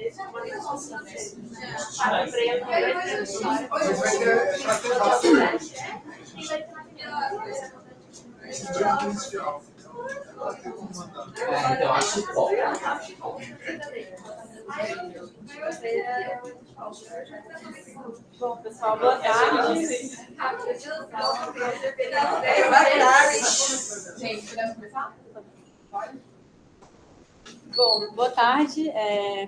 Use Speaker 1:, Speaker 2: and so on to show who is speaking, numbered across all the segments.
Speaker 1: Então, acho que bom.
Speaker 2: Bom, pessoal, boa tarde.
Speaker 3: Gente, podemos começar?
Speaker 2: Bom, boa tarde.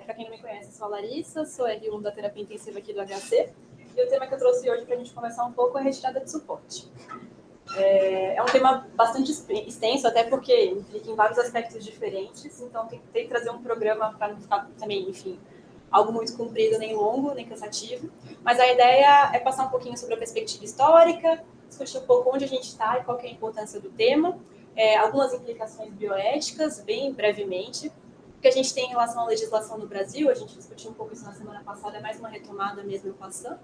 Speaker 2: Para quem não me conhece, eu sou a Larissa, sou R1 da terapia intensiva aqui do HC. E o tema que eu trouxe hoje para a gente conversar um pouco é a retirada de suporte. É um tema bastante extenso, até porque implica em vários aspectos diferentes, então tem que trazer um programa para não ficar também, enfim, algo muito comprido, nem longo, nem cansativo. Mas a ideia é passar um pouquinho sobre a perspectiva histórica, discutir um pouco onde a gente está e qual que é a importância do tema, algumas implicações bioéticas, bem brevemente, o que a gente tem em relação à legislação no Brasil, a gente discutiu um pouco isso na semana passada, é mais uma retomada mesmo eu passando,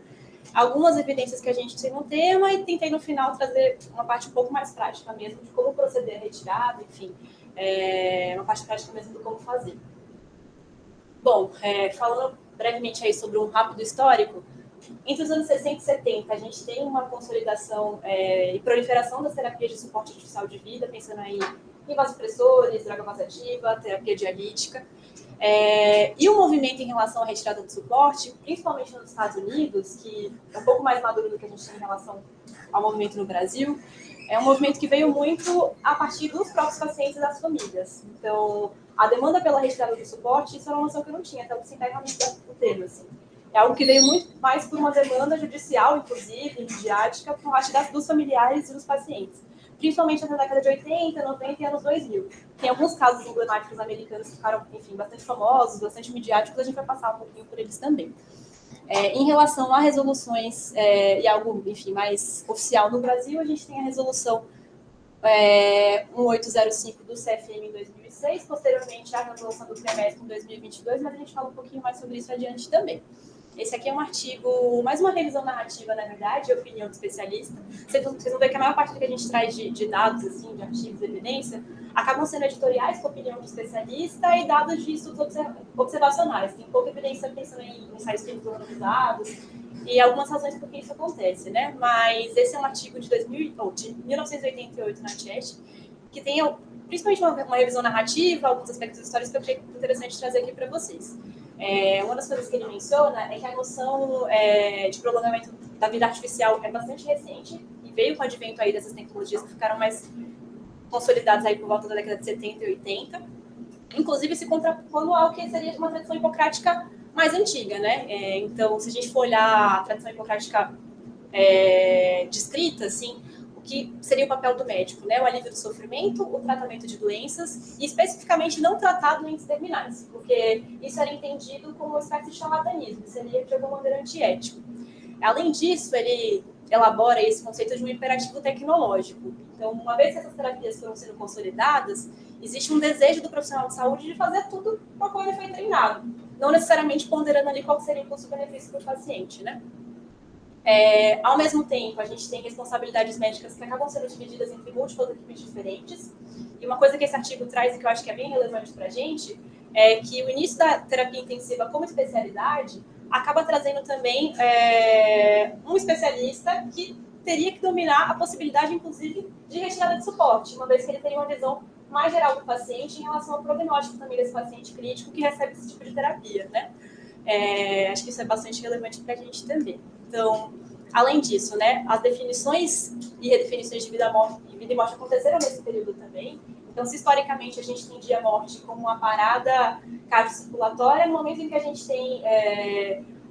Speaker 2: algumas evidências que a gente tem no tema e tentei no final trazer uma parte um pouco mais prática mesmo de como proceder a retirada, enfim, uma parte prática mesmo do como fazer. Bom, falando brevemente aí sobre um rápido histórico, entre os anos 60 e 70 a gente tem uma consolidação e proliferação das terapias de suporte artificial de vida, pensando aí em vasopressores, droga vasativa, terapia dialítica. E o movimento em relação à retirada de suporte, principalmente nos Estados Unidos, que é um pouco mais maduro do que a gente tem em relação ao movimento no Brasil, é um movimento que veio muito a partir dos próprios pacientes e das famílias. Então, a demanda pela retirada do suporte, isso é uma noção que eu não tinha, até eu sentar realmente do termo, assim. É algo que veio muito mais por uma demanda judicial, inclusive, midiática, por parte dos familiares e dos pacientes. Principalmente na década de 80, 90 e anos 2000. Tem alguns casos emblemáticos americanos que ficaram, enfim, bastante famosos, bastante midiáticos, a gente vai passar um pouquinho por eles também. Em relação a resoluções e algo, enfim, mais oficial no Brasil, a gente tem a resolução 1805 do CFM em 2006, posteriormente a resolução do CREMESP em 2022, mas a gente fala um pouquinho mais sobre isso adiante também. Esse aqui é um artigo, mais uma revisão narrativa, na verdade, opinião do especialista. Vocês vão ver que a maior parte do que a gente traz de dados, assim, de artigos de evidência, acabam sendo editoriais com opinião de especialista e dados de estudos observacionais. Tem pouca evidência pensando em ensaios clínicos randomizados e algumas razões por que isso acontece, né? Mas esse é um artigo de 1988 na CHEST, que tem principalmente uma revisão narrativa, alguns aspectos históricos que eu achei interessante trazer aqui para vocês. Uma das coisas que ele menciona é que a noção de prolongamento da vida artificial é bastante recente e veio com o advento aí dessas tecnologias que ficaram mais consolidadas aí por volta da década de 70 e 80, inclusive se contrapondo ao que seria de uma tradição hipocrática mais antiga, né? Então, se a gente for olhar a tradição hipocrática descrita, assim, o que seria o papel do médico, né? O alívio do sofrimento, o tratamento de doenças, e especificamente não tratar doenças terminais, porque isso era entendido como uma espécie de charlatanismo, seria de alguma maneira antiético. Além disso, ele elabora esse conceito de um imperativo tecnológico. Então, uma vez que essas terapias foram sendo consolidadas, existe um desejo do profissional de saúde de fazer tudo para o qual ele foi treinado, não necessariamente ponderando ali qual seria o custo-benefício para o paciente, né? Ao mesmo tempo, a gente tem responsabilidades médicas que acabam sendo divididas entre múltiplas equipes diferentes. E uma coisa que esse artigo traz e que eu acho que é bem relevante para a gente é que o início da terapia intensiva como especialidade acaba trazendo também um especialista que teria que dominar a possibilidade, inclusive, de retirada de suporte, uma vez que ele teria uma visão mais geral do paciente em relação ao prognóstico também desse paciente crítico que recebe esse tipo de terapia, né? Acho que isso é bastante relevante para a gente também. Então, além disso, né, as definições e redefinições de vida e morte aconteceram nesse período também. Então, se historicamente a gente entendia a morte como uma parada cardiocirculatória, no momento em que a gente tem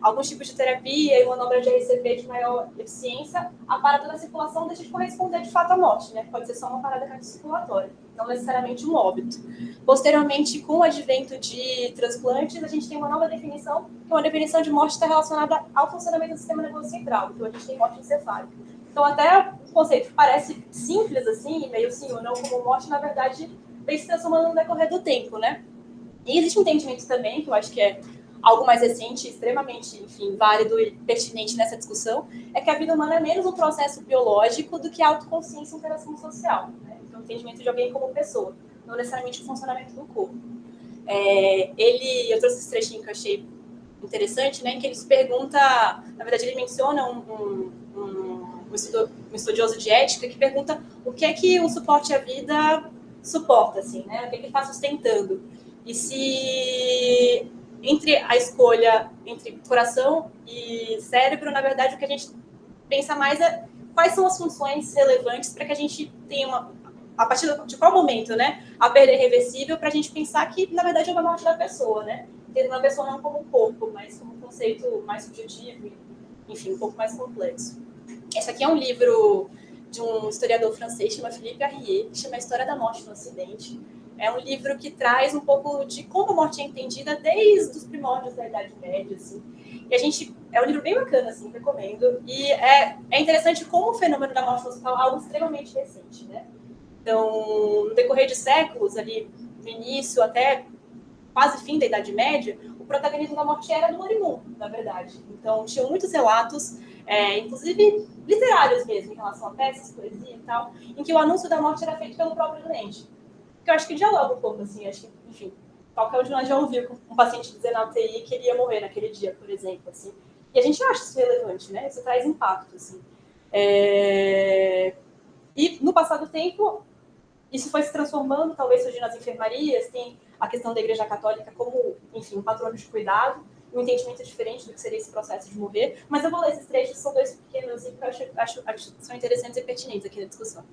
Speaker 2: alguns tipos de terapia e uma manobra de RCP de maior eficiência, a parada da circulação deixa de corresponder de fato à morte, né? Pode ser só uma parada cardiocirculatória, não necessariamente um óbito. Posteriormente, com o advento de transplantes, a gente tem uma nova definição, que é uma definição de morte que está relacionada ao funcionamento do sistema nervoso central, então a gente tem morte encefálica. Então, até o conceito que parece simples assim, meio sim ou não como morte, na verdade, vem se transformando no decorrer do tempo, né? E existe um entendimento também, que eu acho que é algo mais recente, extremamente, enfim, válido e pertinente nessa discussão, é que a vida humana é menos um processo biológico do que a autoconsciência e interação social, né? Então, o entendimento de alguém como pessoa, não necessariamente o funcionamento do corpo. Eu trouxe esse trechinho que eu achei interessante, né, que ele se pergunta, na verdade ele menciona um estudioso de ética que pergunta o que é que o suporte à vida suporta, assim, né, o que é que ele está sustentando. E se entre a escolha entre coração e cérebro, na verdade, o que a gente pensa mais é quais são as funções relevantes para que a gente tenha a partir de qual momento, né, a perda é irreversível, para a gente pensar que, na verdade, é uma morte da pessoa, né? Entendendo a pessoa não como um corpo, mas como um conceito mais subjetivo, enfim, um pouco mais complexo. Esse aqui é um livro de um historiador francês, chama Philippe Arrier, que chama A História da Morte no Ocidente. É um livro que traz um pouco de como a morte é entendida desde os primórdios da Idade Média, assim. E é um livro bem bacana, assim, recomendo. E é interessante como o fenômeno da morte no hospital é algo extremamente recente, né? Então, no decorrer de séculos, ali no início até quase fim da Idade Média, o protagonismo da morte era do moribundo, na verdade. Então, tinham muitos relatos, inclusive literários mesmo, em relação a peças, poesia e tal, em que o anúncio da morte era feito pelo próprio doente. Que eu acho que dialoga um pouco, assim, acho que, enfim, qualquer um de nós já ouviu um paciente dizer na UTI que ele ia morrer naquele dia, por exemplo, assim. E a gente acha isso relevante, né? Isso traz impacto, assim. E, no passar do tempo, isso foi se transformando, talvez surgindo nas enfermarias, tem a questão da Igreja Católica como, enfim, um patrono de cuidado, um entendimento diferente do que seria esse processo de morrer. Mas eu vou ler esses trechos, são dois pequenos e que eu acho que são interessantes e pertinentes aqui na discussão.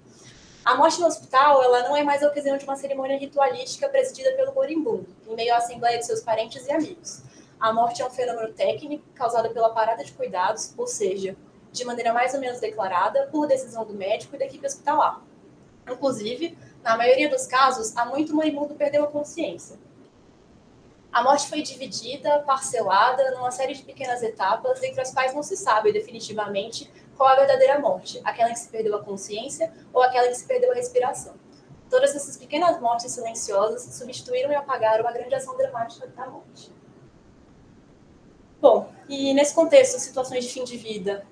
Speaker 2: A morte no hospital, ela não é mais a ocasião de uma cerimônia ritualística presidida pelo moribundo, em meio à assembleia de seus parentes e amigos. A morte é um fenômeno técnico causado pela parada de cuidados, ou seja, de maneira mais ou menos declarada, por decisão do médico e da equipe hospitalar. Inclusive, na maioria dos casos, há muito moribundo perdeu a consciência. A morte foi dividida, parcelada, numa série de pequenas etapas, entre as quais não se sabe definitivamente qual a verdadeira morte, aquela em que se perdeu a consciência ou aquela em que se perdeu a respiração. Todas essas pequenas mortes silenciosas substituíram e apagaram a grande ação dramática da morte. Bom, e nesse contexto, situações de fim de vida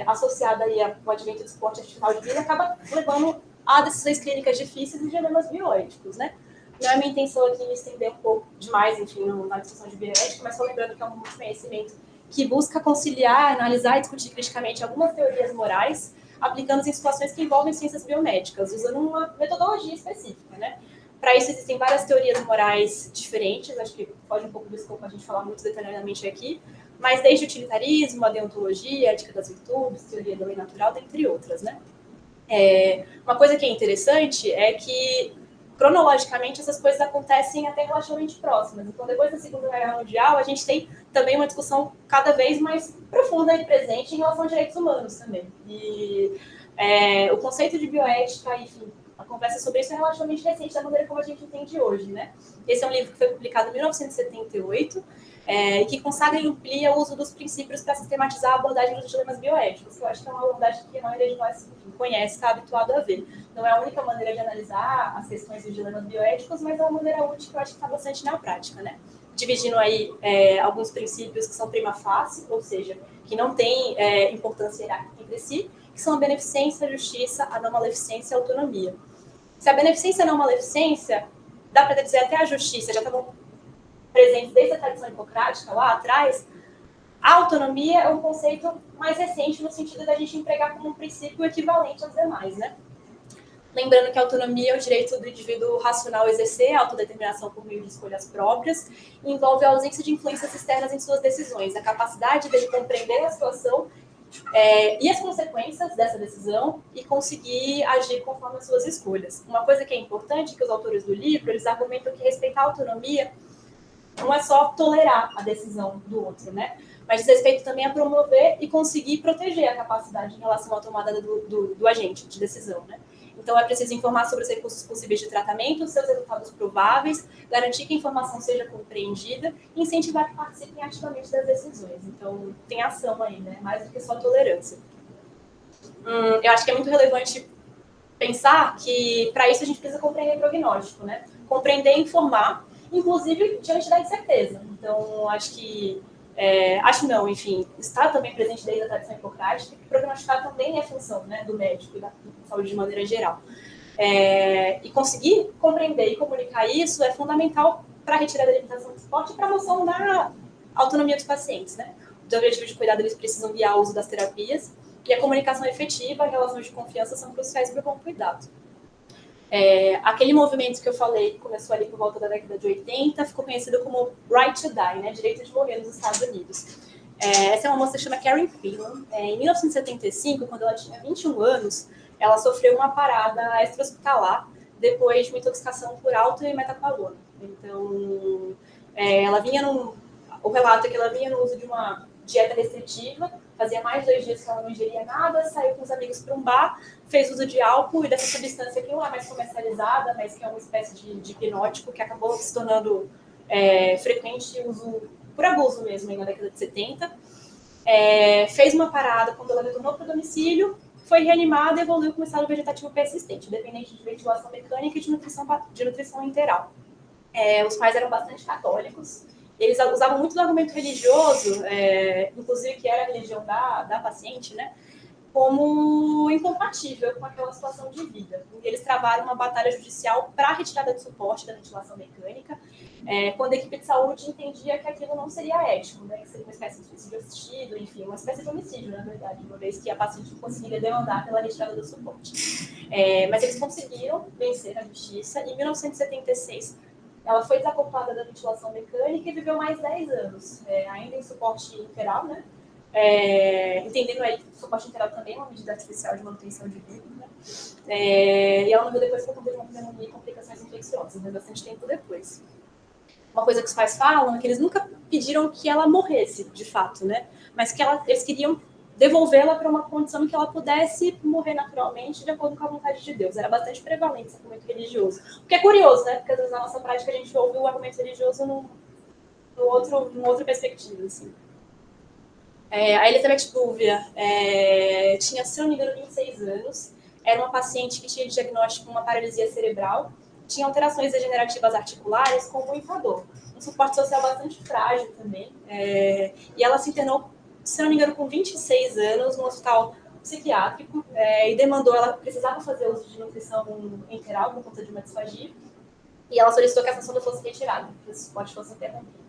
Speaker 2: associada aí ao advento do suporte artificial de vida acaba levando a decisões clínicas difíceis e dilemas bioéticos, né? Não é minha intenção aqui estender um pouco demais, enfim, na discussão de bioética, mas só lembrando que é um conhecimento que busca conciliar, analisar e discutir criticamente algumas teorias morais, aplicando-se em situações que envolvem ciências biomédicas, usando uma metodologia específica, né? Para isso, existem várias teorias morais diferentes, acho que pode um pouco do escopo a gente falar muito detalhadamente aqui, mas desde o utilitarismo, a deontologia, a ética das virtudes, teoria da lei natural, dentre outras, né? Uma coisa que é interessante é que, cronologicamente, essas coisas acontecem até relativamente próximas. Então, depois da Segunda Guerra Mundial, a gente tem também uma discussão cada vez mais profunda e presente em relação a direitos humanos também. E o conceito de bioética, enfim, a conversa sobre isso é relativamente recente da maneira como a gente entende hoje, né? Esse é um livro que foi publicado em 1978 e que consagra e amplia o uso dos princípios para sistematizar a abordagem dos dilemas bioéticos, que eu acho que é uma abordagem que a maioria de nós conhece, está habituado a ver. Não é a única maneira de analisar as questões dos dilemas bioéticos, mas é uma maneira útil que eu acho que está bastante na prática, né? Dividindo aí alguns princípios que são prima facie, ou seja, que não têm importância hierárquica entre si, que são a beneficência, a justiça, a não maleficência e a autonomia. Se a beneficência e a não maleficência, dá para dizer até a justiça, já estavam presentes desde a tradição hipocrática lá atrás, a autonomia é um conceito mais recente no sentido da gente empregar como um princípio equivalente aos demais, né? Lembrando que a autonomia é o direito do indivíduo racional exercer a autodeterminação por meio de escolhas próprias e envolve a ausência de influências externas em suas decisões, a capacidade dele compreender a situação e as consequências dessa decisão e conseguir agir conforme as suas escolhas. Uma coisa que é importante é que os autores do livro, eles argumentam que respeitar a autonomia não é só tolerar a decisão do outro, né? Mas diz respeito também a promover e conseguir proteger a capacidade em relação à tomada do agente de decisão, né? Então, é preciso informar sobre os recursos possíveis de tratamento, seus resultados prováveis, garantir que a informação seja compreendida e incentivar que participem ativamente das decisões. Então, tem ação aí, né? Mais do que só tolerância. Eu acho que é muito relevante pensar que, para isso, a gente precisa compreender prognóstico, né? Compreender e informar, inclusive diante da incerteza. Então, acho que... enfim, está também presente desde a tradição hipocrática, que prognosticar também é função, né, do médico e da saúde de maneira geral. E conseguir compreender e comunicar isso é fundamental para retirada da limitação de suporte e para a moção da autonomia dos pacientes, né? Os objetivos de cuidado, eles precisam guiar o uso das terapias, e a comunicação efetiva e relações de confiança são cruciais para o bom cuidado. Aquele movimento que eu falei, que começou ali por volta da década de 80, ficou conhecido como Right to Die, né? Direito de morrer nos Estados Unidos. Essa é uma moça que chama Karen Phelan. Em 1975, quando ela tinha 21 anos, ela sofreu uma parada extra-hospitalar depois de uma intoxicação por álcool e metaqualona. Então, o relato é que ela vinha no uso de uma dieta restritiva, fazia mais de 2 dias que ela não ingeria nada, saiu com os amigos para um bar, fez uso de álcool e dessa substância que não é mais comercializada, mas que é uma espécie de hipnótico que acabou se tornando frequente uso por abuso mesmo na década de 70. Fez uma parada quando ela retornou para o domicílio, foi reanimada e evoluiu com um estado vegetativo persistente, dependente de ventilação mecânica e de nutrição enteral. Os pais eram bastante católicos, eles usavam muito do argumento religioso, inclusive que era a religião da paciente, né, como incompatível com aquela situação de vida. E eles travaram uma batalha judicial para a retirada de suporte da ventilação mecânica, quando a equipe de saúde entendia que aquilo não seria ético, né, que seria uma espécie de suicídio assistido, enfim, uma espécie de homicídio, na verdade, uma vez que a paciente conseguiria demandar pela retirada do suporte. Mas eles conseguiram vencer na justiça, e em 1976 ela foi desacoplada da ventilação mecânica e viveu mais 10 anos, ainda em suporte interal, né? Entendendo aí que o suporte interal também é uma medida artificial de manutenção de vida, né? E ela morreu depois por conta de uma pneumonia e complicações infecciosas, né? Bastante tempo depois. Uma coisa que os pais falam é que eles nunca pediram que ela morresse, de fato, né? Mas que eles queriam devolvê-la para uma condição em que ela pudesse morrer naturalmente, de acordo com a vontade de Deus. Era bastante prevalente esse argumento religioso. O que é curioso, né? Porque às vezes na nossa prática a gente ouve o argumento religioso numa outra perspectiva, assim. A Elizabeth Bouvier tinha, se não me engano, 26 anos. Era uma paciente que tinha diagnóstico de uma paralisia cerebral, tinha alterações degenerativas articulares com muita dor. Um suporte social bastante frágil também. E ela se internou, se não me engano, com 26 anos, num hospital psiquiátrico, e ela precisava fazer uso de nutrição enteral por conta de uma disfagia, e ela solicitou que essa sonda fosse retirada, que o suporte fosse interrompido.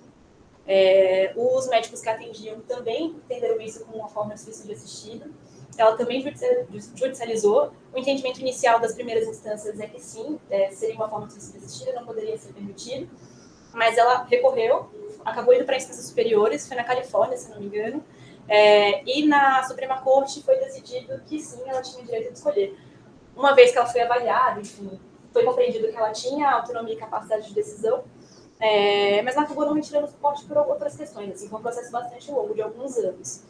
Speaker 2: Os médicos que atendiam também entenderam isso como uma forma de suicídio assistido. Ela também judicializou. O entendimento inicial das primeiras instâncias é que sim, seria uma forma de suicídio assistido, não poderia ser permitido, mas ela recorreu, acabou indo para instâncias superiores, foi na Califórnia, se não me engano, e na Suprema Corte foi decidido que sim, ela tinha o direito de escolher. Uma vez que ela foi avaliada, enfim, foi compreendido que ela tinha autonomia e capacidade de decisão, mas ela acabou não retirando o suporte por outras questões, assim, foi um processo bastante longo, de alguns anos.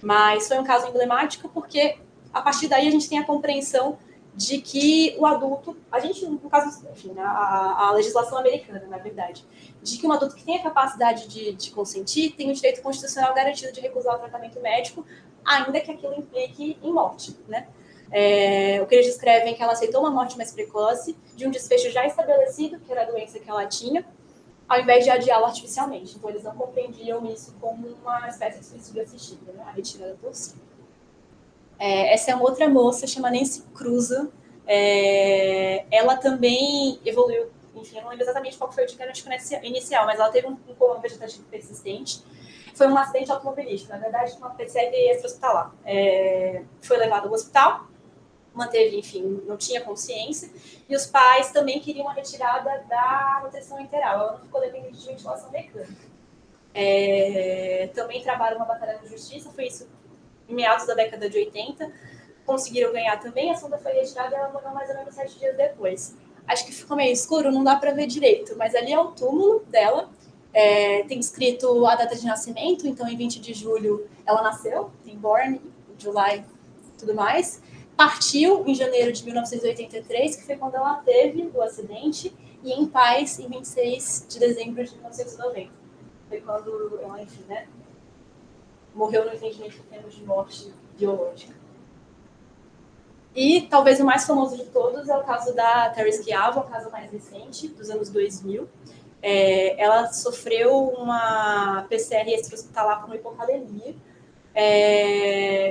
Speaker 2: Mas foi um caso emblemático porque, a partir daí, a gente tem a compreensão de que o adulto, a gente, no caso, enfim, a legislação americana, na verdade, de que um adulto que tem a capacidade de consentir tem o direito constitucional garantido de recusar o tratamento médico, ainda que aquilo implique em morte, né? O que eles descrevem é que ela aceitou uma morte mais precoce de um desfecho já estabelecido, que era a doença que ela tinha, ao invés de adiá-lo artificialmente. Então, eles não compreendiam isso como uma espécie de suicídio assistido, né? A retirada por si. Essa é uma outra moça, chama Nancy Cruza. Ela também evoluiu, enfim, eu não lembro exatamente qual foi o diagnóstico inicial, mas ela teve um coma vegetativo persistente. Foi um acidente automobilístico, na verdade, uma PCL extra-hospitalar. Foi levada ao hospital, manteve, enfim, não tinha consciência, e os pais também queriam a retirada da nutrição enteral. Ela não ficou dependente de ventilação mecânica. Também travaram uma batalha na justiça, foi isso em meados da década de 80, conseguiram ganhar também, a sonda foi retirada e ela morreu mais ou menos 7 dias depois. Acho que ficou meio escuro, não dá para ver direito, mas ali é o túmulo dela, tem escrito a data de nascimento, então em 20 de julho ela nasceu, tem born, July, tudo mais. Partiu em janeiro de 1983, que foi quando ela teve o acidente, e em paz em 26 de dezembro de 1990. Foi quando ela, enfim, né, morreu no entendimento que temos de morte biológica. E talvez o mais famoso de todos é o caso da Terri Schiavo, o caso mais recente, dos anos 2000. Ela sofreu uma PCR extra-hospitalar com hipocalemia,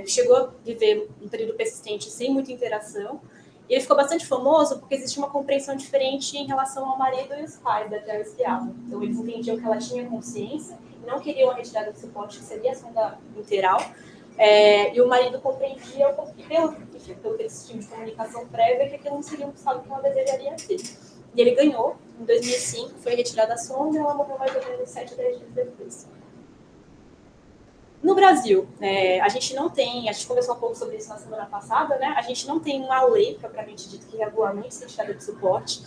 Speaker 2: chegou a viver um período persistente sem muita interação, E ele ficou bastante famoso porque existia uma compreensão diferente em relação ao marido e os pais da Teresa Schiavo. Então, eles entendiam que ela tinha consciência e não queriam a retirada do suporte, que seria a sonda integral. E o marido compreendia, pelo que eles tinham de comunicação prévia, que aquilo não seria um estado que ela desejaria ter. E ele ganhou, em 2005, foi retirada a sonda e ela morreu mais ou menos 7 a 10 dias depois. No Brasil, a gente não tem, a gente conversou um pouco sobre isso na semana passada, né? A gente não tem uma lei propriamente dita que regulamente a retirada de suporte,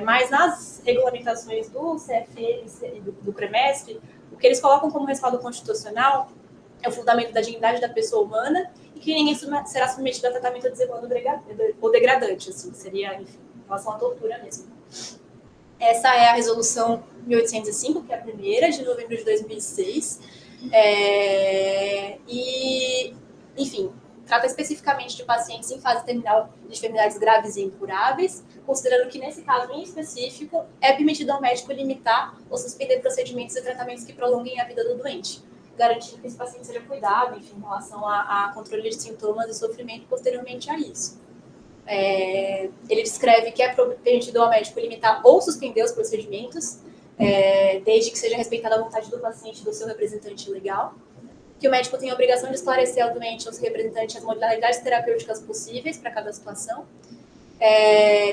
Speaker 2: mas nas regulamentações do CFM e do CREMESP, o que eles colocam como respaldo constitucional é o fundamento da dignidade da pessoa humana e que ninguém será submetido a tratamento desumano ou degradante, assim, seria, enfim, em relação à tortura mesmo. Essa é a resolução 1805, que é a primeira, de novembro de 2006, enfim, trata especificamente de pacientes em fase terminal de enfermidades graves e incuráveis, considerando que, nesse caso em específico, é permitido ao médico limitar ou suspender procedimentos e tratamentos que prolonguem a vida do doente, garantindo que esse paciente seja cuidado, enfim, em relação a controle de sintomas e sofrimento posteriormente a isso. Ele descreve que é permitido ao médico limitar ou suspender os procedimentos, desde que seja respeitada a vontade do paciente e do seu representante legal, que o médico tem a obrigação de esclarecer ao doente ou ao seu representante as modalidades terapêuticas possíveis para cada situação,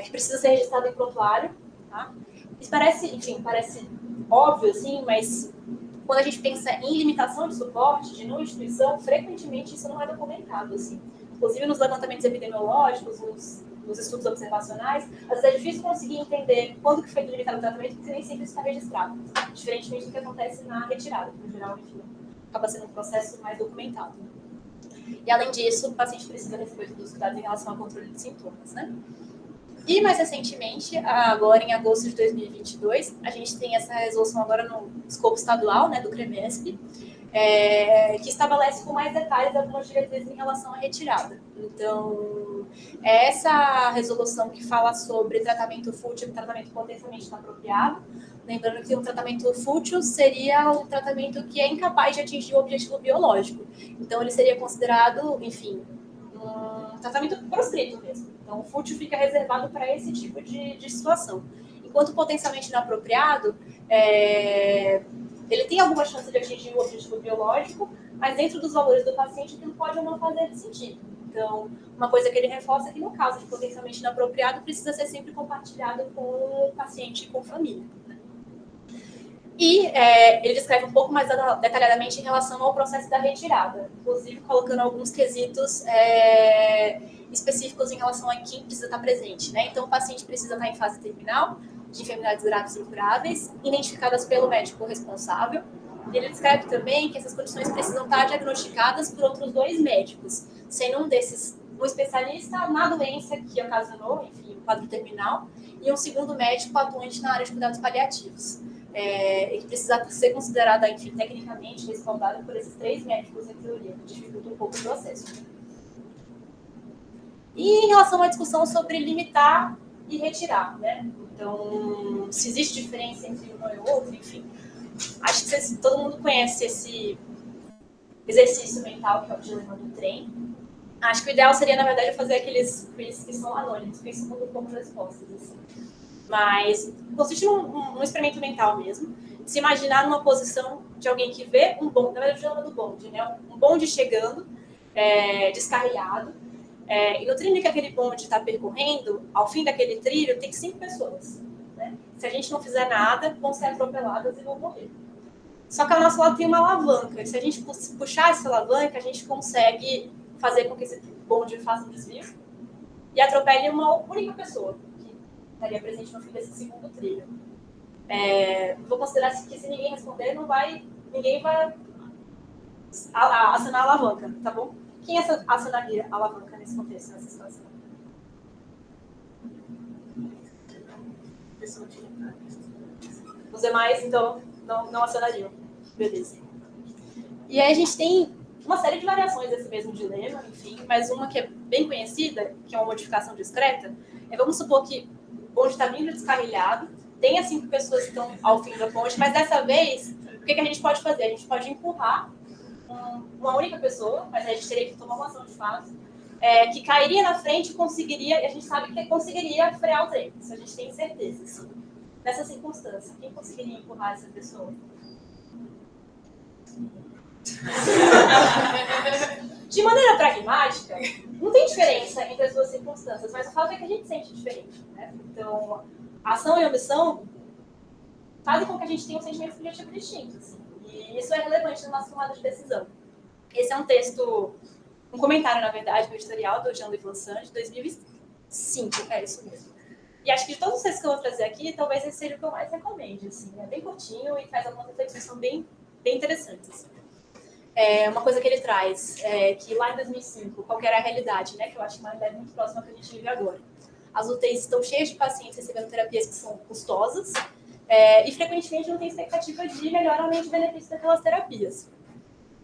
Speaker 2: que precisa ser registrado em prontuário. Tá? Isso parece óbvio, assim, mas quando a gente pensa em limitação de suporte, de não instituição, frequentemente isso não é documentado, assim. Inclusive nos levantamentos epidemiológicos, nos estudos observacionais, às vezes é difícil conseguir entender quando que foi delimitado o tratamento, porque nem sempre isso está registrado, diferentemente do que acontece na retirada, que, no geral, enfim, acaba sendo um processo mais documentado. E, além disso, o paciente precisa receber todos os cuidados em relação ao controle de sintomas, né? E, mais recentemente, agora em agosto de 2022, a gente tem essa resolução agora no escopo estadual, né, do CREMESP, que estabelece com mais detalhes algumas diretrizes em relação à retirada. Então, essa resolução que fala sobre tratamento fútil e tratamento potencialmente inapropriado, lembrando que um tratamento fútil seria um tratamento que é incapaz de atingir o objetivo biológico. Então, ele seria considerado, enfim, um tratamento proscrito mesmo. Então, o fútil fica reservado para esse tipo de situação. Enquanto potencialmente inapropriado, ele tem alguma chance de atingir o objetivo biológico, mas dentro dos valores do paciente aquilo pode ou não fazer sentido. Então, uma coisa que ele reforça é que no caso de potencialmente inapropriado, precisa ser sempre compartilhado com o paciente e com a família. E ele descreve um pouco mais detalhadamente em relação ao processo da retirada, inclusive colocando alguns quesitos específicos em relação a quem precisa estar presente, né? Então, o paciente precisa estar em fase terminal, de enfermidades graves e incuráveis, identificadas pelo médico responsável. E ele descreve também que essas condições precisam estar diagnosticadas por outros 2 médicos, sendo um desses um especialista na doença que ocasionou, enfim, o quadro terminal, e um segundo médico atuante na área de cuidados paliativos. E que precisa ser considerada, enfim, tecnicamente respaldada por esses 3 médicos em teoria, que dificulta um pouco o processo. E em relação à discussão sobre limitar e retirar, né? Então, se existe diferença entre um e outro, enfim. Acho que todo mundo conhece esse exercício mental que é o dilema do trem. Acho que o ideal seria, na verdade, fazer aqueles quiz que são anônimos, que isso muda um pouco as respostas, assim. Mas consiste num experimento mental mesmo, se imaginar numa posição de alguém que vê um bonde, na verdade, o dilema do bonde, né? Um bonde chegando, descarrilhado, e no trilho que aquele bonde está percorrendo, ao fim daquele trilho, tem 5 pessoas. Né? Se a gente não fizer nada, vão ser atropeladas e vão morrer. Só que ao nosso lado tem uma alavanca, e se a gente puxar essa alavanca, a gente consegue fazer com que esse bonde faça um desvio e atropele uma única pessoa que estaria presente no fim desse segundo trilho. Vou considerar que se ninguém responder, ninguém vai acionar a alavanca, tá bom? Quem acionaria a alavanca nesse contexto, nessa situação? Os demais, então, não acionariam. Beleza. E aí a gente tem uma série de variações desse mesmo dilema, enfim, mas uma que é bem conhecida, que é uma modificação discreta, vamos supor que o bonde está vindo descarrilhado, tem as 5 pessoas que estão ao fim da ponte, mas dessa vez, o que a gente pode fazer? A gente pode empurrar uma única pessoa, mas a gente teria que tomar uma ação de fato, que cairia na frente e conseguiria, e a gente sabe que conseguiria frear o trem, isso a gente tem certeza. Assim. Nessa circunstância, quem conseguiria empurrar essa pessoa? De maneira pragmática, não tem diferença entre as duas circunstâncias, mas o fato é que a gente sente diferente. Né? Então, ação e omissão fazem com que a gente tenha um sentimento subjetivo distinto. Assim, e isso é relevante na nossa tomada de decisão. Esse é um texto, um comentário, na verdade, do editorial do Jean-Louis Vincent, de 2005, é isso mesmo. E acho que de todos os textos que eu vou trazer aqui, talvez esse seja o que eu mais recomendo. Assim, é bem curtinho e faz algumas reflexões que são bem interessantes. Assim. Uma coisa que ele traz é que lá em 2005, qual que era a realidade, né? Que eu acho que é uma realidade muito próxima ao que a gente vive agora. As UTIs estão cheias de pacientes recebendo terapias que são custosas e frequentemente não tem expectativa de melhoramento de benefício daquelas terapias.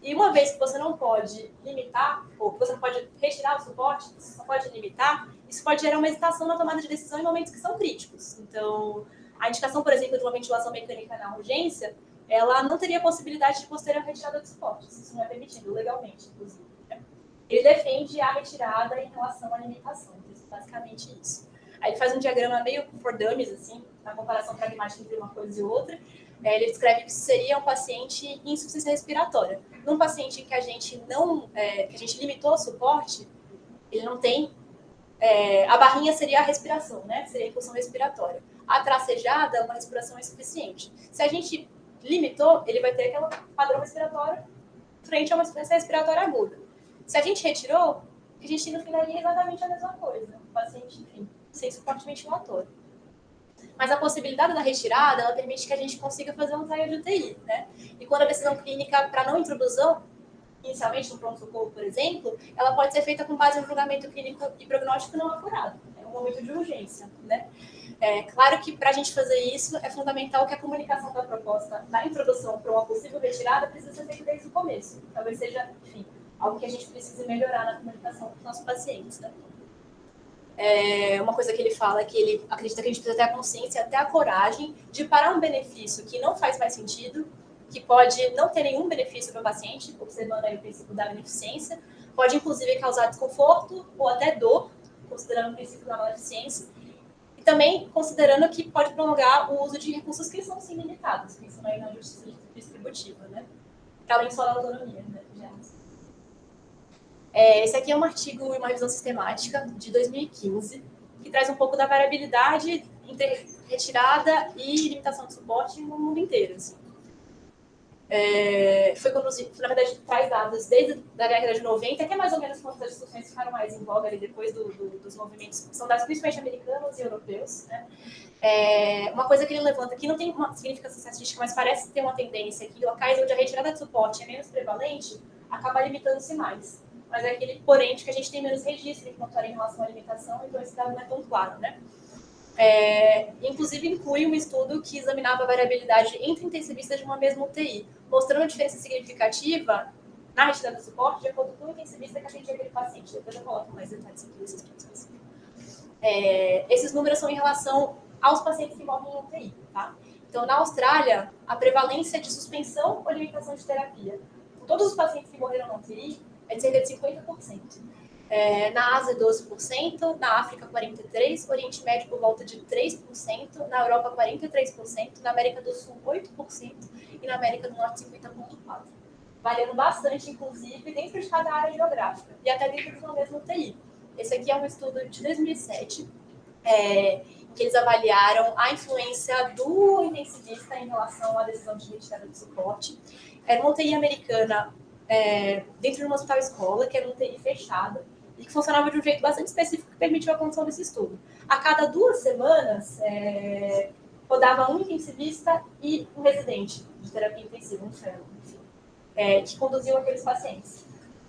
Speaker 2: E uma vez que você não pode limitar, ou que você não pode retirar o suporte, você só pode limitar, isso pode gerar uma hesitação na tomada de decisão em momentos que são críticos. Então, a indicação, por exemplo, de uma ventilação mecânica na urgência, ela não teria possibilidade de posterior retirada de suportes. Isso não é permitido legalmente, inclusive. Ele defende a retirada em relação à limitação. Então, basicamente isso. Aí ele faz um diagrama meio for dummies, assim, na comparação pragmática entre uma coisa e outra. Ele descreve que isso seria um paciente em insuficiência respiratória. Num paciente que a gente não, que a gente limitou o suporte, ele não tem, a barrinha seria a respiração, né? Seria a impulsão respiratória. A tracejada é uma respiração insuficiente. Se a gente limitou, ele vai ter aquele padrão respiratório frente a uma insuficiência respiratória aguda. Se a gente retirou, o que a gente no final é exatamente a mesma coisa. O paciente, enfim, sem suporte ventilatório. Mas a possibilidade da retirada, ela permite que a gente consiga fazer um trial de UTI, né? E quando a decisão clínica para não introdução, inicialmente no pronto-socorro, por exemplo, ela pode ser feita com base no julgamento clínico e prognóstico não apurado. É um momento de urgência, né? Claro que para a gente fazer isso, é fundamental que a comunicação da proposta na introdução para uma possível retirada precisa ser feita desde o começo. Talvez seja, enfim, algo que a gente precise melhorar na comunicação com os nossos pacientes, né? Uma coisa que ele fala é que ele acredita que a gente precisa ter a consciência, até a coragem de parar um benefício que não faz mais sentido, que pode não ter nenhum benefício para o paciente, observando aí o princípio da beneficência, pode inclusive causar desconforto ou até dor, considerando o princípio da maleficência, e também considerando que pode prolongar o uso de recursos que são sim limitados, pensando aí na justiça distributiva, né? Além só da autonomia, né? Esse aqui é um artigo e uma revisão sistemática de 2015, que traz um pouco da variabilidade entre retirada e limitação de suporte no mundo inteiro. Assim. Foi conduzido, na verdade, traz dados desde a década de 90, que é mais ou menos quando as discussões ficaram mais em voga ali depois dos movimentos, são dados principalmente americanos e europeus. Né? Uma coisa que ele levanta, que não tem uma significação estatística, mas parece ter uma tendência que locais onde a retirada de suporte é menos prevalente, acaba limitando-se mais. Mas é aquele porém de que a gente tem menos registro em relação à limitação, então esse dado não é tão claro, né? Inclusive inclui um estudo que examinava a variabilidade entre intensivistas de uma mesma UTI, mostrando a diferença significativa na retirada de suporte de acordo com o intensivista que atendia aquele paciente. Depois eu coloco mais detalhes aqui nesses pontos. Esses números são em relação aos pacientes que morrem em UTI, tá? Então, na Austrália, a prevalência de suspensão ou limitação de terapia, com todos os pacientes que morreram na UTI, é de cerca de 50%. Na Ásia, 12%, na África, 43%, Oriente Médio, por volta de 3%, na Europa, 43%, na América do Sul, 8%, e na América do Norte, 50,4%. Variando bastante, inclusive, dentro de cada área geográfica, e até dentro de uma mesma UTI. Esse aqui é um estudo de 2007, em que eles avaliaram a influência do intensivista em relação à decisão de retirada de suporte. Era uma UTI americana, dentro de uma hospital-escola, que era uma UTI fechada, e que funcionava de um jeito bastante específico que permitiu a condução desse estudo. A cada 2 semanas, rodava um intensivista e um residente de terapia intensiva, um fellow, enfim, que conduziam aqueles pacientes.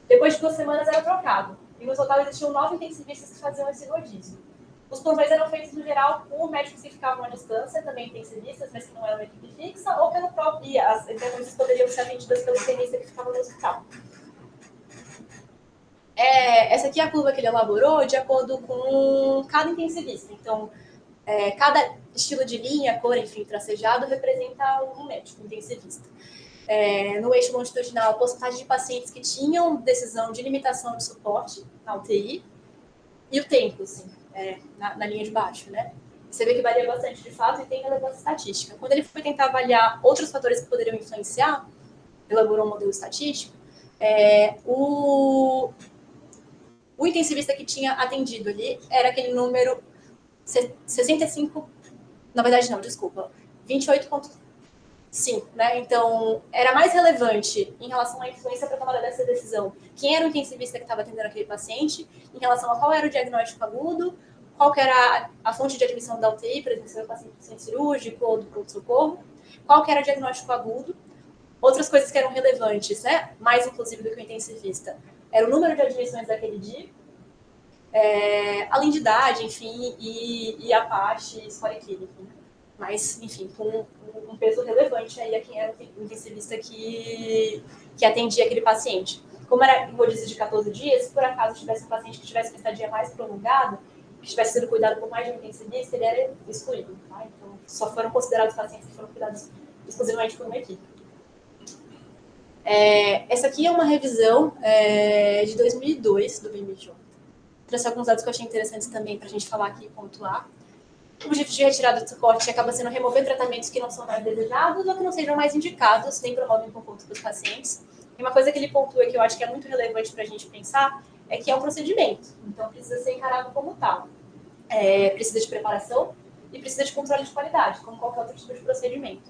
Speaker 2: Depois de 2 semanas era trocado, e no total existiam 9 intensivistas que faziam esse rodízio. Os plantões eram feitos, no geral, por médicos que ficavam à distância, também intensivistas, mas que não eram uma equipe fixa, ou pelo próprio... E as intervenções poderiam ser atendidas pelo internista que ficava no hospital. Essa aqui é a curva que ele elaborou de acordo com cada intensivista. Então, cada estilo de linha, cor, enfim, tracejado, representa um médico intensivista. no eixo longitudinal, a porcentagem de pacientes que tinham decisão de limitação de suporte na UTI e o tempo, assim, na linha de baixo, né? Você vê que varia bastante de fato e tem relevância estatística. Quando ele foi tentar avaliar outros fatores que poderiam influenciar, elaborou um modelo estatístico, o intensivista que tinha atendido ali era aquele número 65, na verdade não, desculpa, 28,5, né? Então, era mais relevante em relação à influência para a tomada dessa decisão quem era o intensivista que estava atendendo aquele paciente, em relação a qual era o diagnóstico agudo, qual que era a fonte de admissão da UTI, por exemplo, se era o paciente do centro cirúrgico ou do pronto-socorro, qual que era o diagnóstico agudo. Outras coisas que eram relevantes, né? Mais inclusive do que o intensivista, era o número de admissões daquele dia, além de idade, enfim, e a parte história clínica. Né? Mas, enfim, com um peso relevante aí a quem era o intensivista que atendia aquele paciente. Como era em rodízio de 14 dias, se por acaso tivesse um paciente que tivesse uma estadia mais prolongada, que tivesse sido cuidado por mais de um intensivista, ele era excluído. Tá? Então, só foram considerados pacientes que foram cuidados exclusivamente por uma equipe. Essa aqui é uma revisão de 2002 do BMJ. Trouxe alguns dados que eu achei interessantes também para a gente falar aqui e pontuar. O objetivo de retirada do suporte acaba sendo remover tratamentos que não são mais desejados ou que não sejam mais indicados, nem promovem conforto para os pacientes. E uma coisa que ele pontua que eu acho que é muito relevante para a gente pensar é que é um procedimento, então precisa ser encarado como tal. Precisa de preparação e precisa de controle de qualidade, como qualquer outro tipo de procedimento.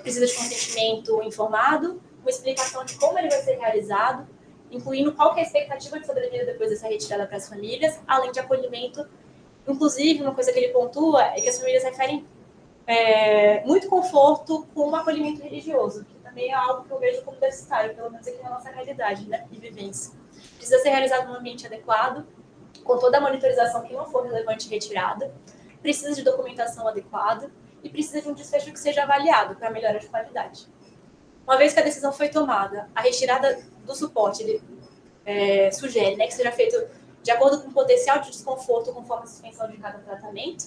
Speaker 2: Precisa de consentimento informado, uma explicação de como ele vai ser realizado, incluindo qual que é a expectativa de sobrevida depois dessa retirada para as famílias, além de acolhimento. Inclusive, uma coisa que ele pontua é que as famílias referem muito conforto com o acolhimento religioso, que também é algo que eu vejo como deficitário, pelo menos aqui na nossa realidade, né, e vivência. Precisa ser realizado num ambiente adequado, com toda a monitorização que não for relevante e retirada, precisa de documentação adequada e precisa de um desfecho que seja avaliado para melhora de qualidade. Uma vez que a decisão foi tomada, a retirada do suporte, ele sugere, né, que seja feito de acordo com o potencial de desconforto conforme a suspensão de cada tratamento.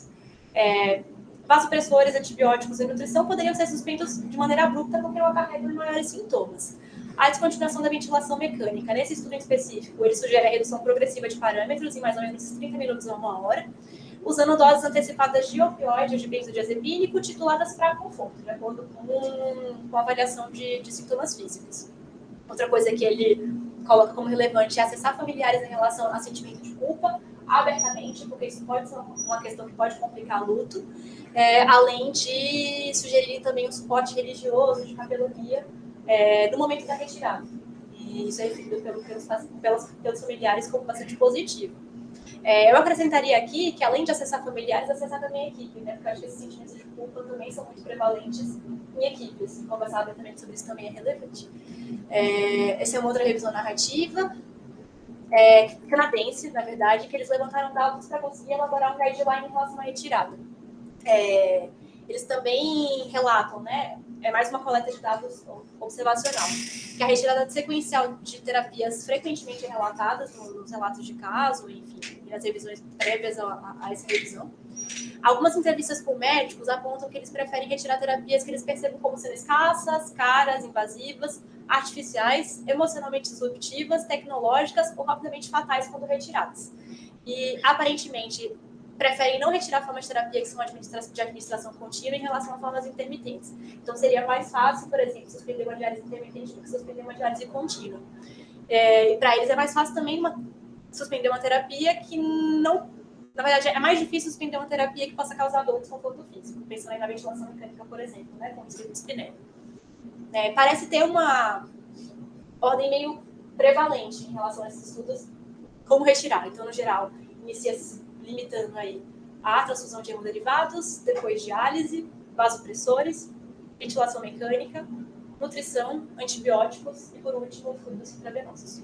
Speaker 2: Vasopressores, antibióticos e nutrição poderiam ser suspensos de maneira abrupta porque não acarretam maiores sintomas. A descontinuação da ventilação mecânica. Nesse estudo em específico, ele sugere a redução progressiva de parâmetros em mais ou menos 30 minutos a 1 hora, usando doses antecipadas de opioide ou de benzodiazepínico tituladas para conforto, de acordo com a avaliação de sintomas físicos. Outra coisa que ele coloca como relevante é acessar familiares em relação a sentimento de culpa abertamente, porque isso pode ser uma questão que pode complicar luto, além de sugerir também um suporte religioso, de capelonia, no momento da retirada. E isso é referido pelos familiares como bastante positivo. Eu acrescentaria aqui que, além de acessar familiares, acessar também a equipe, né? Porque eu acho que esses sentimentos de culpa também são muito prevalentes em equipes. Conversar abertamente sobre isso também é relevante. Essa é uma outra revisão narrativa, canadense, na verdade, que eles levantaram dados para conseguir elaborar um guideline em relação à retirada. Eles também relatam, né? É mais uma coleta de dados observacional, que a retirada sequencial de terapias frequentemente é relatada nos relatos de caso, enfim, e nas revisões prévias a essa revisão. Algumas entrevistas com médicos apontam que eles preferem retirar terapias que eles percebem como sendo escassas, caras, invasivas, artificiais, emocionalmente disruptivas, tecnológicas ou rapidamente fatais quando retiradas. E, aparentemente, preferem não retirar formas de terapia que são de administração contínua em relação a formas intermitentes. Então, seria mais fácil, por exemplo, suspender uma diálise intermitente do que suspender uma diálise contínua. E para eles é mais fácil também suspender uma terapia que não... Na verdade, é mais difícil suspender uma terapia que possa causar dor ou desconforto físico, pensando aí na ventilação mecânica, por exemplo, né, como o espinel. Parece ter uma ordem meio prevalente em relação a esses estudos, como retirar. Então, no geral, inicia-se limitando aí a transfusão de hemoderivados, depois diálise, vasopressores, ventilação mecânica, nutrição, antibióticos e, por último, fluidos intravenosos.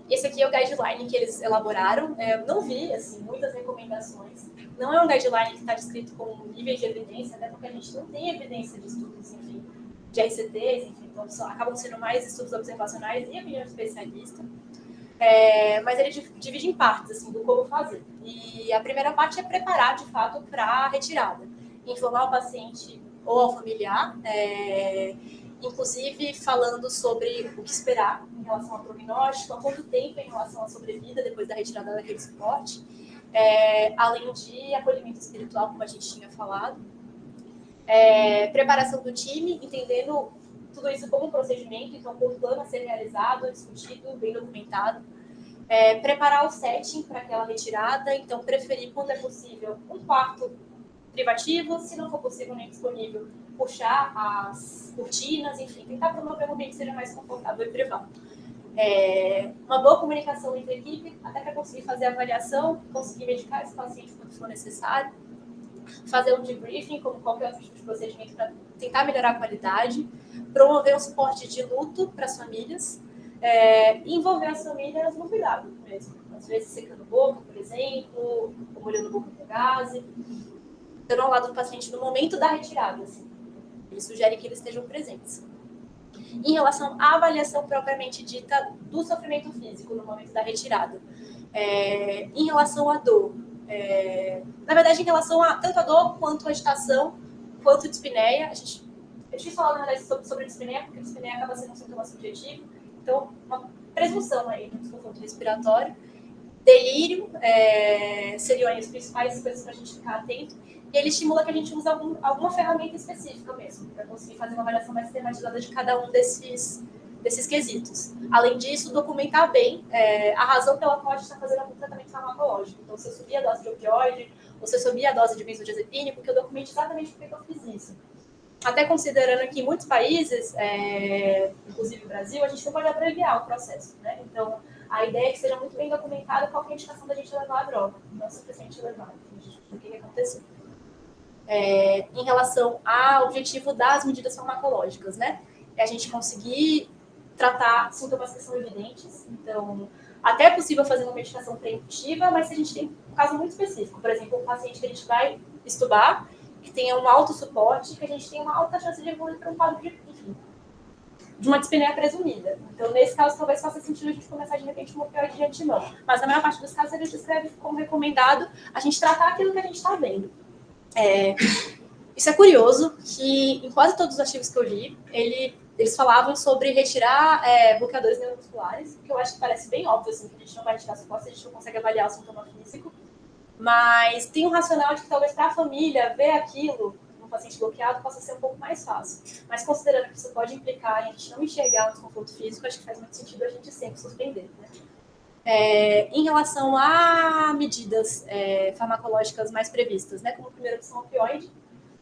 Speaker 2: Esse aqui é o guideline que eles elaboraram. Não vi, assim, muitas recomendações. Não é um guideline que está descrito como níveis de evidência, até porque a gente não tem evidência de estudos, enfim, de RCTs, enfim, então acabam sendo mais estudos observacionais e opinião de especialista. Mas ele divide em partes, assim, do como fazer. E a primeira parte é preparar, de fato, para a retirada. Informar o paciente ou ao familiar, inclusive falando sobre o que esperar em relação ao prognóstico, há quanto tempo em relação à sobrevida depois da retirada daquele suporte, além de acolhimento espiritual, como a gente tinha falado, preparação do time, entendendo tudo isso como um procedimento, então com um plano a ser realizado, discutido, bem documentado, preparar o setting para aquela retirada, então preferir, quando é possível, um quarto privativo, se não for possível nem disponível, puxar as cortinas, enfim, tentar promover um ambiente que seja mais confortável e privado. Uma boa comunicação entre a equipe, até para conseguir fazer a avaliação, conseguir medicar esse paciente quando for necessário, fazer um debriefing, como qualquer outro tipo de procedimento, para tentar melhorar a qualidade, promover um suporte de luto para as famílias, e envolver as famílias no cuidado mesmo. Às vezes secando boca, por exemplo, ou molhando boca com gaze, estando ao lado do paciente no momento da retirada. Assim. Ele sugere que eles estejam presentes. Em relação à avaliação propriamente dita do sofrimento físico no momento da retirada, em relação à dor, na verdade, em relação a tanto a dor quanto a agitação, quanto a dispneia, é difícil falar, na verdade, sobre a dispneia, porque a dispneia acaba sendo um sintoma subjetivo, então, uma presunção aí do desconforto respiratório. Delírio seriam as principais coisas para a gente ficar atento. E ele estimula que a gente use alguma ferramenta específica mesmo, para conseguir fazer uma avaliação mais sistematizada de cada um desses quesitos. Além disso, documentar bem a razão pela qual a gente está fazendo algum tratamento farmacológico. Então, se eu subir a dose de opioide, ou se eu subir a dose de benzodiazepínico, que eu documente exatamente por que eu fiz isso. Até considerando que em muitos países, inclusive o Brasil, a gente não pode abreviar o processo, né? Então, a ideia é que seja muito bem documentado qual é a indicação da gente levar a droga, não simplesmente levar, o que aconteceu. Em relação ao objetivo das medidas farmacológicas, né? É a gente conseguir tratar sintomas que são evidentes. Então, até é possível fazer uma medicação preventiva, mas se a gente tem um caso muito específico, por exemplo, um paciente que a gente vai estubar, que tenha um alto suporte, que a gente tem uma alta chance de evoluir para um quadro de uma dispneia presumida. Então, nesse caso, talvez faça sentido a gente começar, de repente, uma opioide de antemão. Mas, na maior parte dos casos, ele descreve como recomendado a gente tratar aquilo que a gente está vendo. Isso é curioso, que em quase todos os artigos que eu li, eles falavam sobre retirar bloqueadores neuromusculares, que eu acho que parece bem óbvio, assim, que a gente não vai retirar suporte, a gente não consegue avaliar o sintoma físico. Mas tem um racional de que talvez para a família ver aquilo num paciente bloqueado possa ser um pouco mais fácil. Mas considerando que isso pode implicar em a gente não enxergar o desconforto físico, acho que faz muito sentido a gente sempre suspender. Né? Em relação a medidas farmacológicas mais previstas, né, como primeira opção opioide,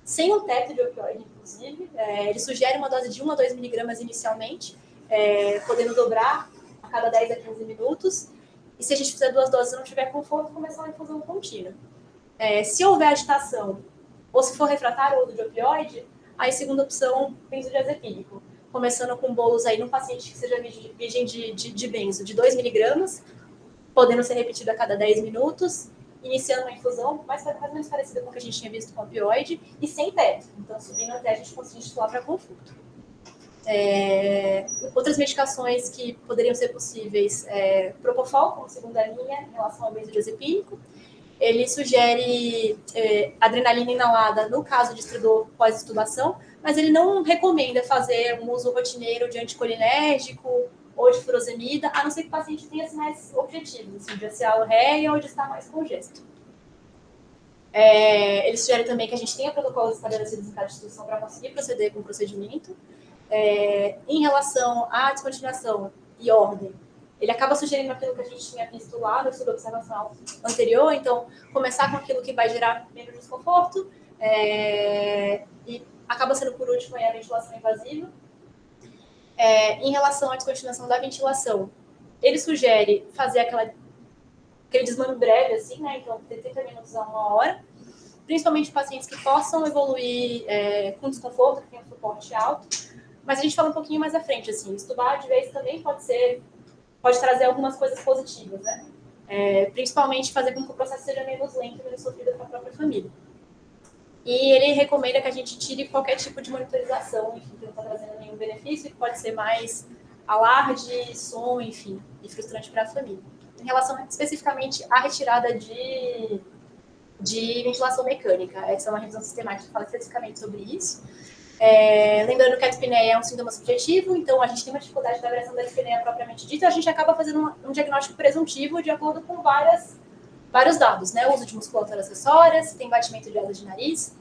Speaker 2: sem um teto de opioide, inclusive, ele sugere uma dose de 1 a 2 miligramas inicialmente, podendo dobrar a cada 10 a 15 minutos. E se a gente fizer 2 doses e não tiver conforto, começar uma infusão contínua. Se houver agitação, ou se for refratário ou uso de opioide, aí segunda opção, benzodiazepínico. Começando com bolos aí num paciente que seja virgem de benzo, de 2 miligramas, podendo ser repetido a cada 10 minutos, iniciando uma infusão mais ou menos parecida com o que a gente tinha visto com opioide, e sem teto. Então, subindo até a gente conseguir estimular para conforto. Outras medicações que poderiam ser possíveis, Propofol, como segunda linha, em relação ao benzodiazepínico. Ele sugere adrenalina inalada no caso de estridor pós-extubação, mas ele não recomenda fazer um uso rotineiro de anticolinérgico ou de furosemida, a não ser que o paciente tenha sinais objetivos, assim, de acialorreia ou de estar mais congesto. Ele sugere também que a gente tenha protocolos estabelecidos em cada instituição para conseguir proceder com o procedimento. Em relação à descontinuação e ordem, ele acaba sugerindo aquilo que a gente tinha visto lá no estudo observacional anterior, então começar com aquilo que vai gerar menos desconforto, e acaba sendo por último a ventilação invasiva. Em relação à descontinuação da ventilação, ele sugere fazer aquele desmame breve, assim, né? Então, de 30 minutos a 1 hora, principalmente pacientes que possam evoluir com desconforto, que tenham suporte alto. Mas a gente fala um pouquinho mais à frente, assim, estubar de vez também pode trazer algumas coisas positivas, né? Principalmente fazer com que o processo seja menos lento e menos sofrido para a própria família. E ele recomenda que a gente tire qualquer tipo de monitorização, enfim, que não está trazendo nenhum benefício, que pode ser mais alarde, som, enfim, e frustrante para a família. Em relação especificamente à retirada de ventilação mecânica. Essa é uma revisão sistemática que fala especificamente sobre isso. Lembrando que a dispneia é um sintoma subjetivo, então a gente tem uma dificuldade da avaliação da dispneia propriamente dita, a gente acaba fazendo um diagnóstico presuntivo de acordo com vários dados, né? O uso de musculatura acessória, se tem batimento de asa de nariz.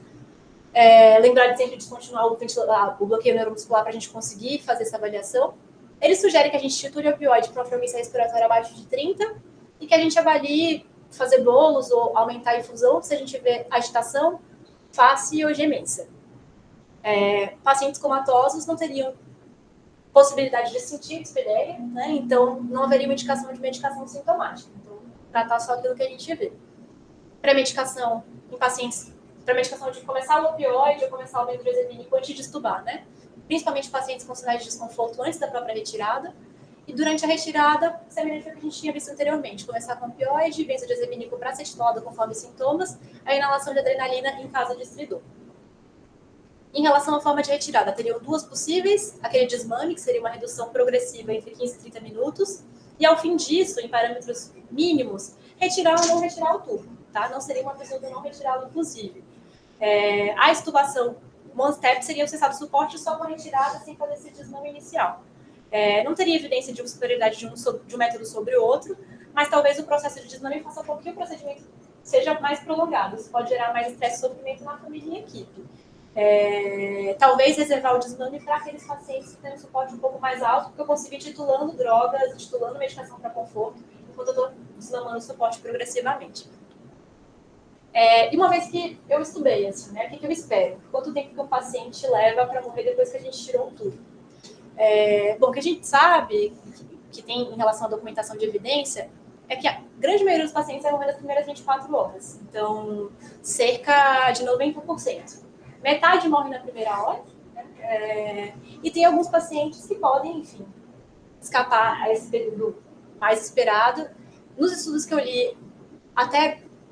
Speaker 2: Lembrar de sempre descontinuar o bloqueio neuromuscular para a gente conseguir fazer essa avaliação. Ele sugere que a gente titule opioide para uma frequência respiratória abaixo de 30 e que a gente avalie fazer bolos ou aumentar a infusão se a gente vê agitação, face ou gemência. Pacientes comatosos não teriam possibilidade de sentir dispneia, né? Então não haveria uma indicação de medicação sintomática. Então, tratar só aquilo que a gente vê. Pré-medicação em pacientes, pré-medicação de começar o opioide ou começar o benzodiazepínico antes de estubar, né? Principalmente pacientes com sinais de desconforto antes da própria retirada. E durante a retirada, semelhante ao que a gente tinha visto anteriormente, começar com opioide, benzodiazepínico para ser estimulado conforme sintomas, a inalação de adrenalina em caso de estridor. Em relação à forma de retirada, teriam duas possíveis, aquele desmame, que seria uma redução progressiva entre 15 e 30 minutos, e ao fim disso, em parâmetros mínimos, retirar ou não retirar o tubo, tá? Não seria uma pessoa de não retirá-lo, inclusive. A extubação one step seria o cessado suporte só com a retirada, sem fazer esse desmame inicial. Não teria evidência de superioridade de um método sobre o outro, mas talvez o processo de desmame faça com que o procedimento seja mais prolongado. Isso pode gerar mais estresse e sofrimento na família e equipe. Talvez reservar o desmame para aqueles pacientes que têm um suporte um pouco mais alto, porque eu consigo ir titulando drogas, titulando medicação para conforto, enquanto eu estou desmamando o suporte progressivamente. E uma vez que eu estudei, assim, né, o que eu espero? Quanto tempo que um paciente leva para morrer depois que a gente tirou o tubo? Bom, o que a gente sabe, que tem em relação à documentação de evidência, é que a grande maioria dos pacientes vai morrer nas primeiras 24 horas. Então, cerca de 90%. Metade morre na primeira hora, né? E tem alguns pacientes que podem, enfim, escapar a esse período mais esperado. Nos estudos que eu li,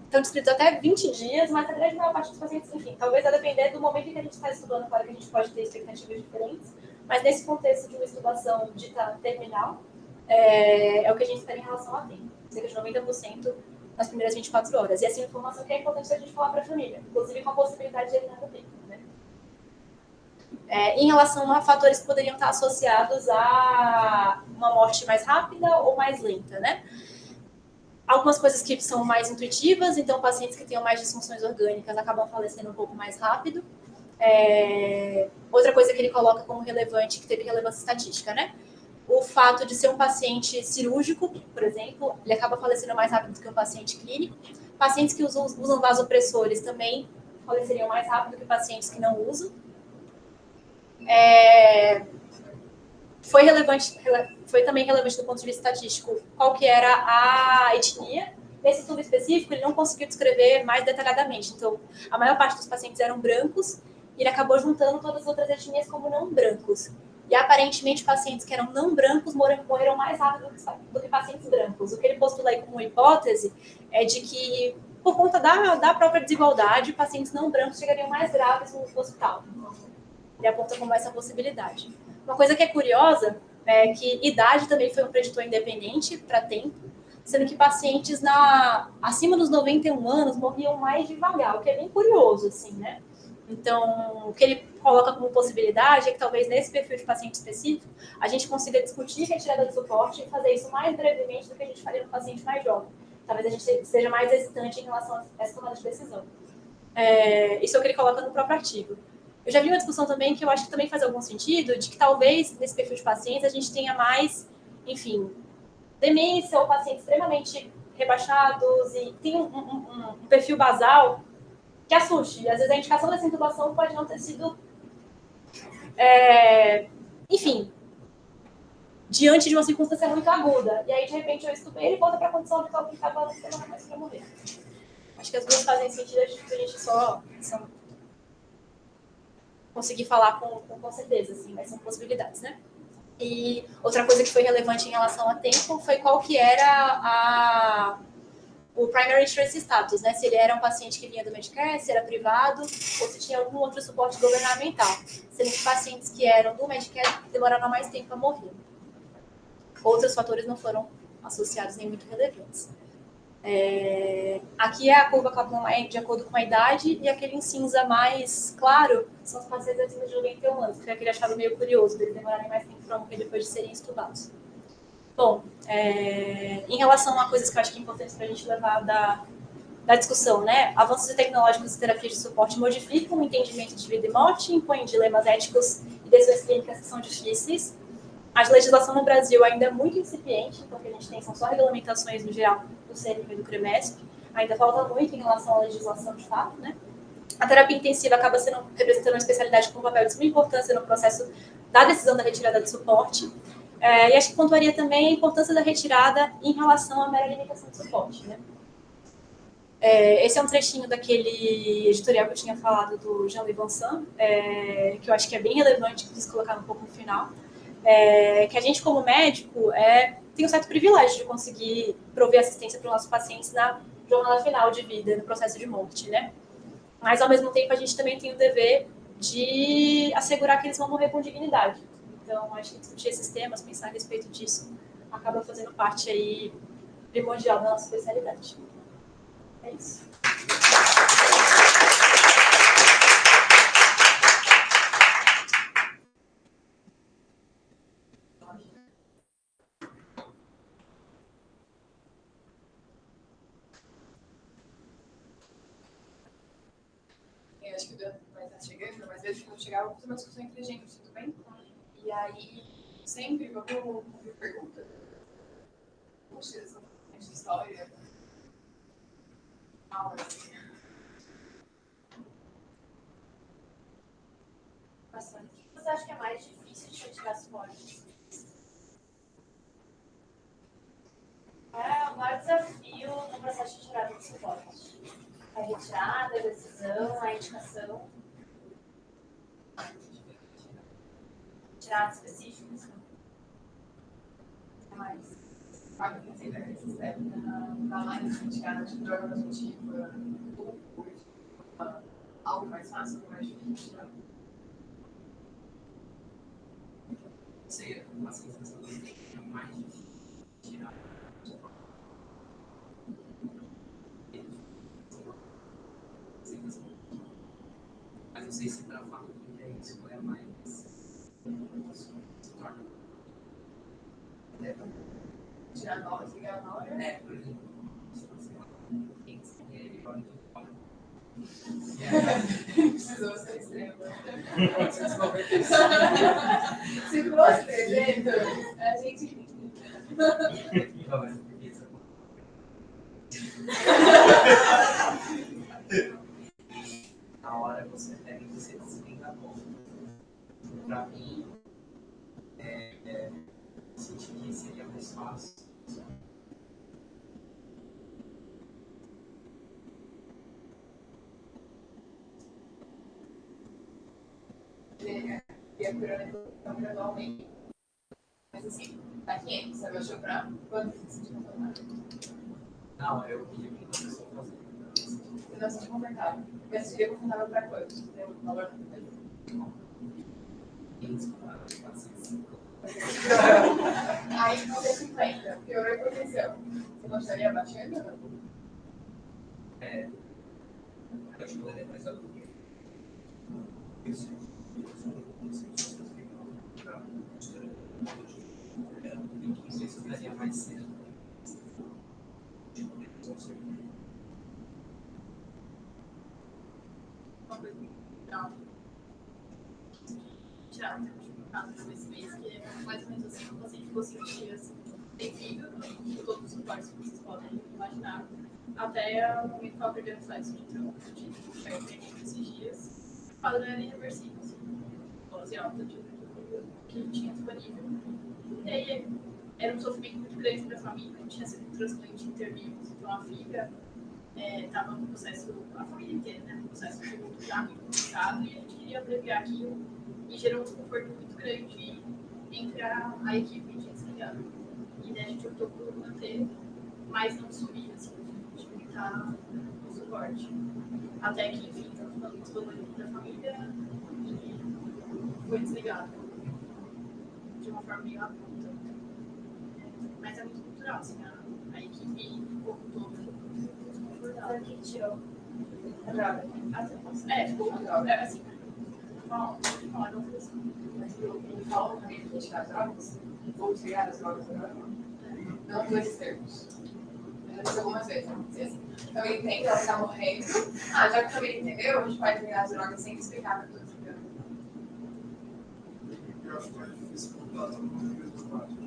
Speaker 2: estão descritos até 20 dias, mas a grande maior parte dos pacientes, enfim, talvez a depender do momento em que a gente está estudando, claro que a gente pode ter expectativas diferentes, mas nesse contexto de uma estudação dita terminal, é o que a gente espera em relação a tempo, cerca de 90% nas primeiras 24 horas. E essa é uma informação que é importante a gente falar para a família, inclusive com a possibilidade de eliminar o tempo, né? Em relação a fatores que poderiam estar associados a uma morte mais rápida ou mais lenta, né? Algumas coisas que são mais intuitivas, então pacientes que tenham mais disfunções orgânicas acabam falecendo um pouco mais rápido. Outra coisa que ele coloca como relevante, que teve relevância estatística, né? O fato de ser um paciente cirúrgico, por exemplo, ele acaba falecendo mais rápido do que um paciente clínico. Pacientes que usam vasopressores também faleceriam mais rápido que pacientes que não usam. Foi também relevante do ponto de vista estatístico qual que era a etnia. Nesse estudo específico, ele não conseguiu descrever mais detalhadamente. Então, a maior parte dos pacientes eram brancos e ele acabou juntando todas as outras etnias como não brancos. E, aparentemente, pacientes que eram não brancos morreram mais rápido do que pacientes brancos. O que ele postula aí como hipótese é de que, por conta da própria desigualdade, pacientes não brancos chegariam mais graves no hospital. Ele aponta como essa possibilidade. Uma coisa que é curiosa é que idade também foi um preditor independente para tempo, sendo que pacientes acima dos 91 anos morriam mais devagar, o que é bem curioso, assim, né? Então, o que ele coloca como possibilidade é que talvez nesse perfil de paciente específico a gente consiga discutir retirada de suporte e fazer isso mais brevemente do que a gente faria no paciente mais jovem. Talvez a gente seja mais hesitante em relação a essa tomada de decisão. Isso é o que ele coloca no próprio artigo. Eu já vi uma discussão também que eu acho que também faz algum sentido, de que talvez nesse perfil de pacientes a gente tenha mais, enfim, demência ou pacientes extremamente rebaixados e tem um perfil basal que assuste. Às vezes a indicação dessa intubação pode não ter sido, enfim, diante de uma circunstância muito aguda. E aí, de repente, eu estubei e ele volta para a condição habitual que estava antes de mais para morrer. Acho que as duas fazem sentido, a gente só conseguir falar com certeza, assim, mas são possibilidades, né? E outra coisa que foi relevante em relação a tempo foi qual que era o primary insurance status, né? Se ele era um paciente que vinha do Medicare, se era privado, ou se tinha algum outro suporte governamental. Sendo que pacientes que eram do Medicare demoraram mais tempo a morrer. Outros fatores não foram associados nem muito relevantes. Aqui é a curva de acordo com a idade, e aquele em cinza mais claro são os pacientes acima de 91 anos, que eu queria achar meio curioso, deles demorarem mais tempo para morrer depois de serem estudados. Bom, em relação a coisas que eu acho que é importante para a gente levar da discussão, né? Avanços tecnológicos e terapias de suporte modificam o entendimento de vida e morte, impõem dilemas éticos e decisões clínicas que são difíceis. A legislação no Brasil ainda é muito incipiente, então o que a gente tem são só regulamentações no geral do CNM e do CREMESP. Ainda falta muito em relação à legislação de fato, né? A terapia intensiva acaba representando uma especialidade com um papel de suma importância no processo da decisão da retirada de suporte. E acho que pontuaria também a importância da retirada em relação à mera limitação de suporte, né? Esse é um trechinho daquele editorial que eu tinha falado do Jean-Louis Vincent, que eu acho que é bem relevante, que quis colocar um pouco no final, que a gente, como médico, tem um certo privilégio de conseguir prover assistência para os nossos pacientes na jornada final de vida, no processo de morte, né? Mas, ao mesmo tempo, a gente também tem o dever de assegurar que eles vão morrer com dignidade. Então, acho que discutir esses temas, pensar a respeito disso, acaba fazendo parte aí primordial da nossa especialidade. É isso.
Speaker 3: Eu acho que o Dan vai estar chegando, mas desde que eu chegar, eu vou fazer uma discussão entre a gente, tudo bem? E aí, sempre vamos ouvir perguntas. Puxa, essa história. Aulas.
Speaker 2: Bastante. O que você acha que é mais difícil de retirar suporte? Qual é o maior desafio no processo de retirada de suporte? A retirada, a decisão, a indicação? Retirada específicos? O que mais?
Speaker 3: A medicina recebe na line de retirada de droga positiva, algo mais fácil, algo mais difícil.
Speaker 1: Sei, uma sensação que é mais difícil de tirar. Mas não sei se para falar que é isso, é mais.
Speaker 3: Tirar a hora, ligar na hora.
Speaker 1: Por exemplo,
Speaker 3: Precisou ser extremo.
Speaker 1: 495.
Speaker 3: Se fosse 300, a gente.
Speaker 1: Na hora você pega e você desliga a bomba. Para mim, senti que seria mais fácil.
Speaker 3: E a curando gradualmente. Mas assim, tá 500, você baixou pra quanto que você tinha falado?
Speaker 1: Não, eu pedi para a pessoa fazer.
Speaker 3: Eu não senti confortável. Mas você seria confortável pra quanto? Tem um valor no Aí não tem 50, piorou a hipotensão. Você não estaria abaixando?
Speaker 1: Eu acho que eu mais alto que isso. Não sei se eu daria mais cedo.
Speaker 3: Não. Tirar um caso desse mês, que é mais ou menos assim, um paciente construtivo tem vindo, com todos os suportes que vocês podem imaginar, até o momento que ela perdeu o site de tronco, de ferro esses dias, o quadro era irreversível, assim, dose alta de que tinha disponível. E aí era um sofrimento muito grande para a família, tinha sido um transplante intervírus, então a filha estava no processo, a família inteira, né, no processo de luto já muito complicado, e a gente queria abreviar aquilo, e gerou um desconforto muito grande entre a equipe de desligado. E daí a gente optou por manter, mas não subir, assim, de limitar o suporte. Até que, enfim, estamos falando dos valores da família e foi desligado de uma forma meio abrupta. Mas é muito cultural, assim, a a equipe como um todo
Speaker 2: O que tirou?
Speaker 3: assim, falar não foi assim.
Speaker 1: Mas ele fala também de retirar drogas? Ou tirar as drogas agora? Não dois termos. Eu já disse algumas vezes, vamos dizer assim. Também entende, ela está morrendo. Ah, já que também entendeu, a gente pode tirar as drogas sem explicar para todos.
Speaker 4: Eu acho mais difícil botar todo mundo no mesmo lado.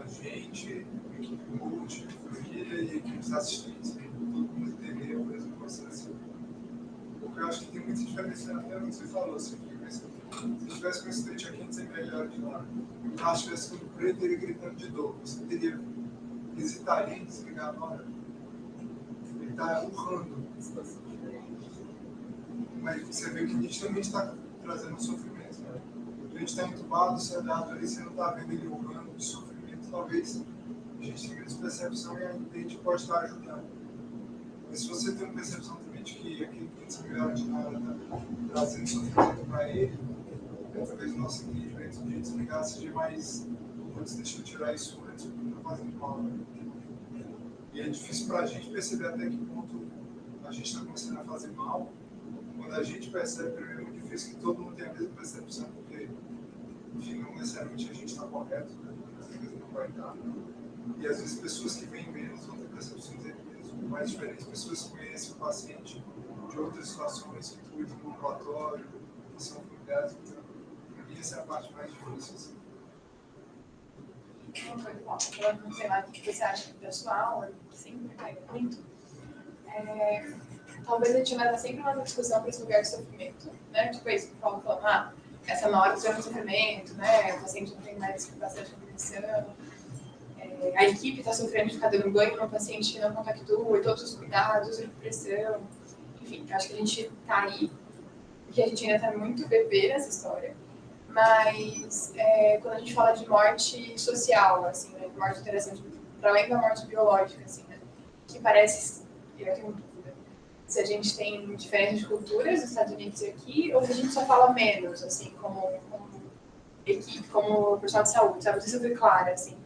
Speaker 4: A gente, equipe multi, família e equipes assistentes. Todo mundo entender o mesmo processo. Porque eu acho que tem muita diferença até no que você falou. Assim, se tivesse com esse tinha 500 ml de lá, e o carro estivesse ficando preto, ele gritando de dor, você teria hesitaria em desligar na hora. Ele está urrando. Mas você vê que nitidamente está trazendo um sofrimento. Né? A gente está entubado, você é dado ali, você não está vendo ele urrando de sofrimento, talvez a gente tenha menos percepção e a gente pode estar ajudando. Mas se você tem uma percepção também de que aquele 500 ml de nada está trazendo sofrimento para ele, talvez o nosso entendimento de desligar seja mais. Antes, deixa eu tirar isso antes, porque está fazendo mal. Né? E é difícil para a gente perceber até que ponto a gente está começando a fazer mal. Quando a gente percebe, primeiro é muito difícil que todo mundo tenha a mesma percepção, porque, enfim, não necessariamente a gente está correto, né? Às vezes não vai estar. E às vezes pessoas que vêm menos vão ter percepções mais diferentes. Pessoas que conhecem o paciente de outras situações, que cuidam do ambulatório, que são familiares. Então, para mim, essa é a parte mais difícil. Assim.
Speaker 1: Não sei lá o que você acha do pessoal, sempre cai muito. Talvez a gente leva sempre uma discussão para esse lugar de sofrimento, né? Tipo isso que o Paulo falou, essa é uma hora que você vai no sofrimento, né? O paciente não tem mais capacidade de compreensão. A equipe está sofrendo de ficar dando banho no paciente que não compactua, e todos os cuidados, a pressão. Enfim, acho que a gente está aí, porque a gente ainda está muito bebê nessa história. Mas quando a gente fala de morte social, assim, né? Morte interessante, para além da morte biológica, assim, né? Que parece, eu tenho dúvida, se a gente tem diferença de culturas nos Estados Unidos e aqui, ou se a gente só fala menos, assim, como equipe, como profissional de saúde, sabe? Isso foi claro, assim.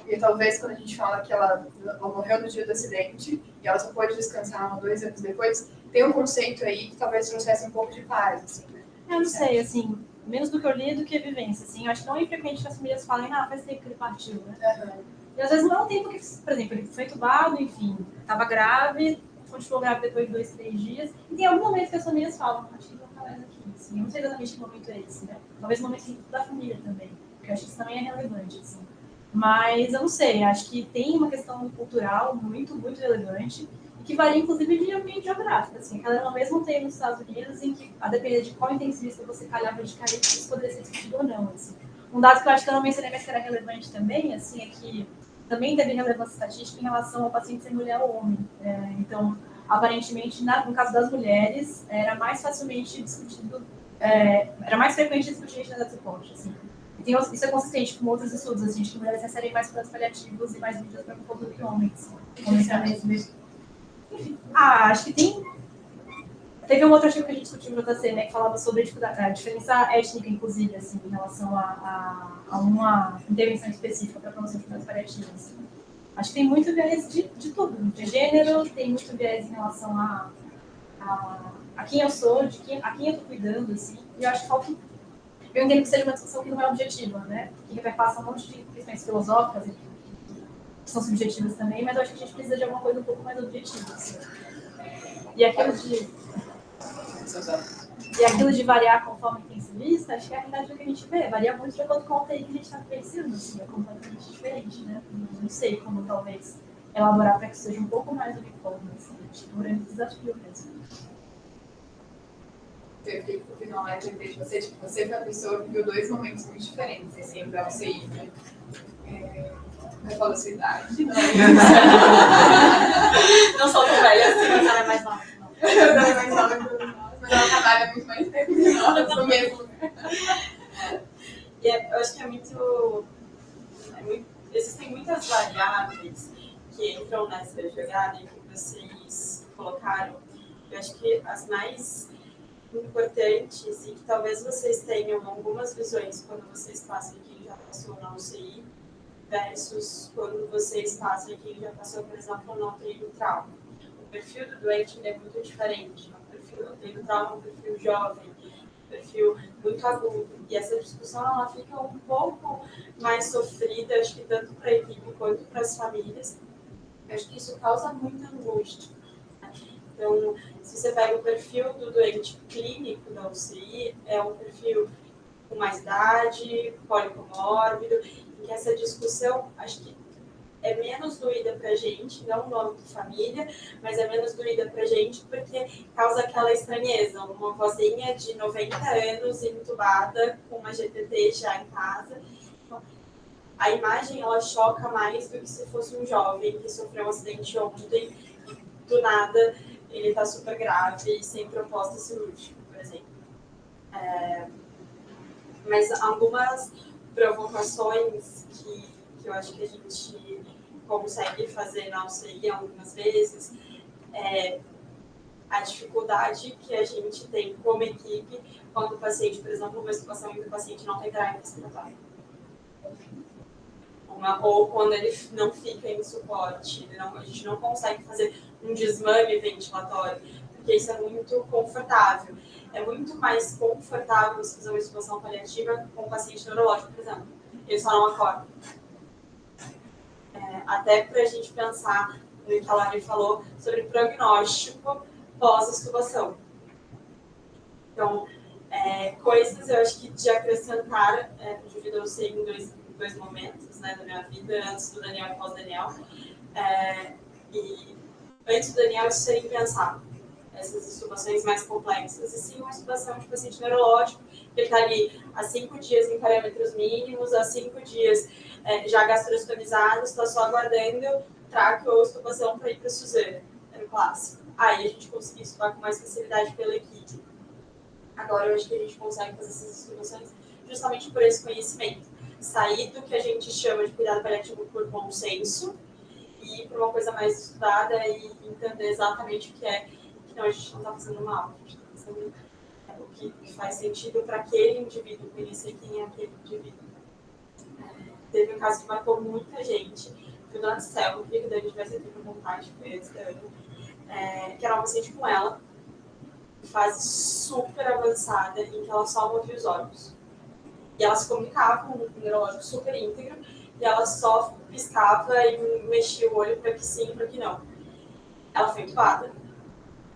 Speaker 1: E talvez quando a gente fala que ela morreu no dia do acidente e ela só pôde descansar 1 ou 2 anos depois, tem um conceito aí que talvez trouxesse um pouco de paz, assim, né?
Speaker 2: Eu não sei, assim, menos do que eu li do que a vivência, assim. Eu acho que não é infrequente que as famílias falem, faz tempo que ele partiu, né?
Speaker 1: Uhum.
Speaker 2: E às vezes não é um tempo que, por exemplo, ele foi entubado, enfim, estava grave, continuou grave depois de 2, 3 dias. E tem algum momento que as famílias falam, acho que não está mais aqui, assim. Eu não sei exatamente que momento é esse, né? Talvez o momento da família também, porque eu acho que isso também é relevante, assim. Mas eu não sei, acho que tem uma questão cultural muito, muito relevante, que varia inclusive de ambiente geográfico. Assim, ela mesmo tem nos Estados Unidos, em que, a depender de qual intensivista você calhava de cair, isso poderia ser discutido ou não. Assim. Um dado que eu acho que eu não mencionei, mas que era relevante também, assim, é que também teve relevância estatística em relação ao paciente ser mulher ou homem. Então, aparentemente, no caso das mulheres, era mais facilmente discutido, era mais frequente discutir a de suporte. Assim. E isso é consistente com outros estudos, assim, de que mulheres recebem mais cuidados paliativos e mais medidas para conforto do que homens. Acho que tem. Teve um outro artigo que a gente discutiu no JC, né, que falava sobre a diferença étnica, inclusive, assim, em relação a uma intervenção específica para a promoção de cuidados paliativos. Acho que tem muito viés de tudo, de gênero, tem muito viés em relação a quem eu sou, a quem eu estou cuidando, assim, e eu acho que falta. Eu entendo que seja uma discussão que não é objetiva, né, que reperpassa um monte de questões filosóficas que são subjetivas também, mas eu acho que a gente precisa de alguma coisa um pouco mais objetiva, assim. E aquilo de variar conforme intensivista, acho que é a realidade que a gente vê. Varia muito de acordo com o TI que a gente está vivenciando, assim, é completamente diferente, né? Não sei como, talvez, elaborar para que seja um pouco mais uniforme, assim, tipo, um grande desafio mesmo.
Speaker 1: Eu fiquei com o final lá de você, tipo, você foi a pessoa que viu 2 momentos muito diferentes, assim, para você ir, né? Eu falo a sua idade.
Speaker 2: Não sou tão velha assim, mas ela é mais nova.
Speaker 1: Eu também mais nova, mas ela trabalha muito mais tempo que nós, no mesmo lugar.
Speaker 5: Eu acho que existem muitas variáveis que entram nessa jogada que vocês colocaram. Eu acho que as mais importantes e que talvez vocês tenham algumas visões quando vocês passam quem já passou na UCI, versus quando vocês passam, quem já passou, por exemplo, no UTI do trauma. O perfil do doente é muito diferente. O perfil do UTI do trauma é um perfil jovem, um perfil muito agudo. E essa discussão ela fica um pouco mais sofrida, acho que tanto para a equipe quanto para as famílias. Eu acho que isso causa muita angústia. Então, se você pega o perfil do doente clínico da UCI, é um perfil com mais idade, policomórbido, em que essa discussão, acho que é menos doída para a gente, não no âmbito de família, mas é menos doída para a gente porque causa aquela estranheza, uma vozinha de 90 anos entubada com uma GTT já em casa. Então, a imagem, ela choca mais do que se fosse um jovem que sofreu um acidente ontem e, do nada, ele está super grave e sem proposta cirúrgica, por exemplo. Mas algumas provocações que eu acho que a gente consegue fazer na UCI algumas vezes é a dificuldade que a gente tem como equipe quando o paciente, por exemplo, uma situação em que o paciente não tem drive respiratório. Ou quando ele não fica em suporte, a gente não consegue fazer um desmame ventilatório, porque isso é muito confortável. É muito mais confortável você fazer uma intubação paliativa com um paciente neurológico, por exemplo. Ele só não acorda. Até para a gente pensar no que a Lari falou sobre prognóstico pós-extubação. Então, coisas eu acho que de acrescentar, divido eu sei em dois momentos, né, da minha vida, antes do Daniel e pós-Daniel. E antes do Daniel, isso seria pensar essas extubações mais complexas, e sim uma extubação de paciente neurológico, que ele está ali há 5 dias em parâmetros mínimos, há 5 dias já gastroestomizado, está só aguardando tráqueo ou extubação para ir para a Suzana, era o clássico. Aí a gente conseguiu extubar com mais facilidade pela equipe. Agora eu acho que a gente consegue fazer essas extubações justamente por esse conhecimento. Sair do que a gente chama de cuidado paliativo por bom senso e ir para uma coisa mais estudada e entender exatamente o que é. Não, a gente não está fazendo mal, a gente está fazendo o que faz sentido para aquele indivíduo, conhecer quem é aquele indivíduo. Teve um caso que marcou muita gente, foi do Ansel, que o Dani tivesse aqui com vontade, foi antes da Ana, que era uma paciente com ela, fase super avançada, em que ela só movia os olhos. E ela se comunicava com um neurológico super íntegro, e ela só piscava e mexia o olho para que sim, para que não. Ela foi entubada.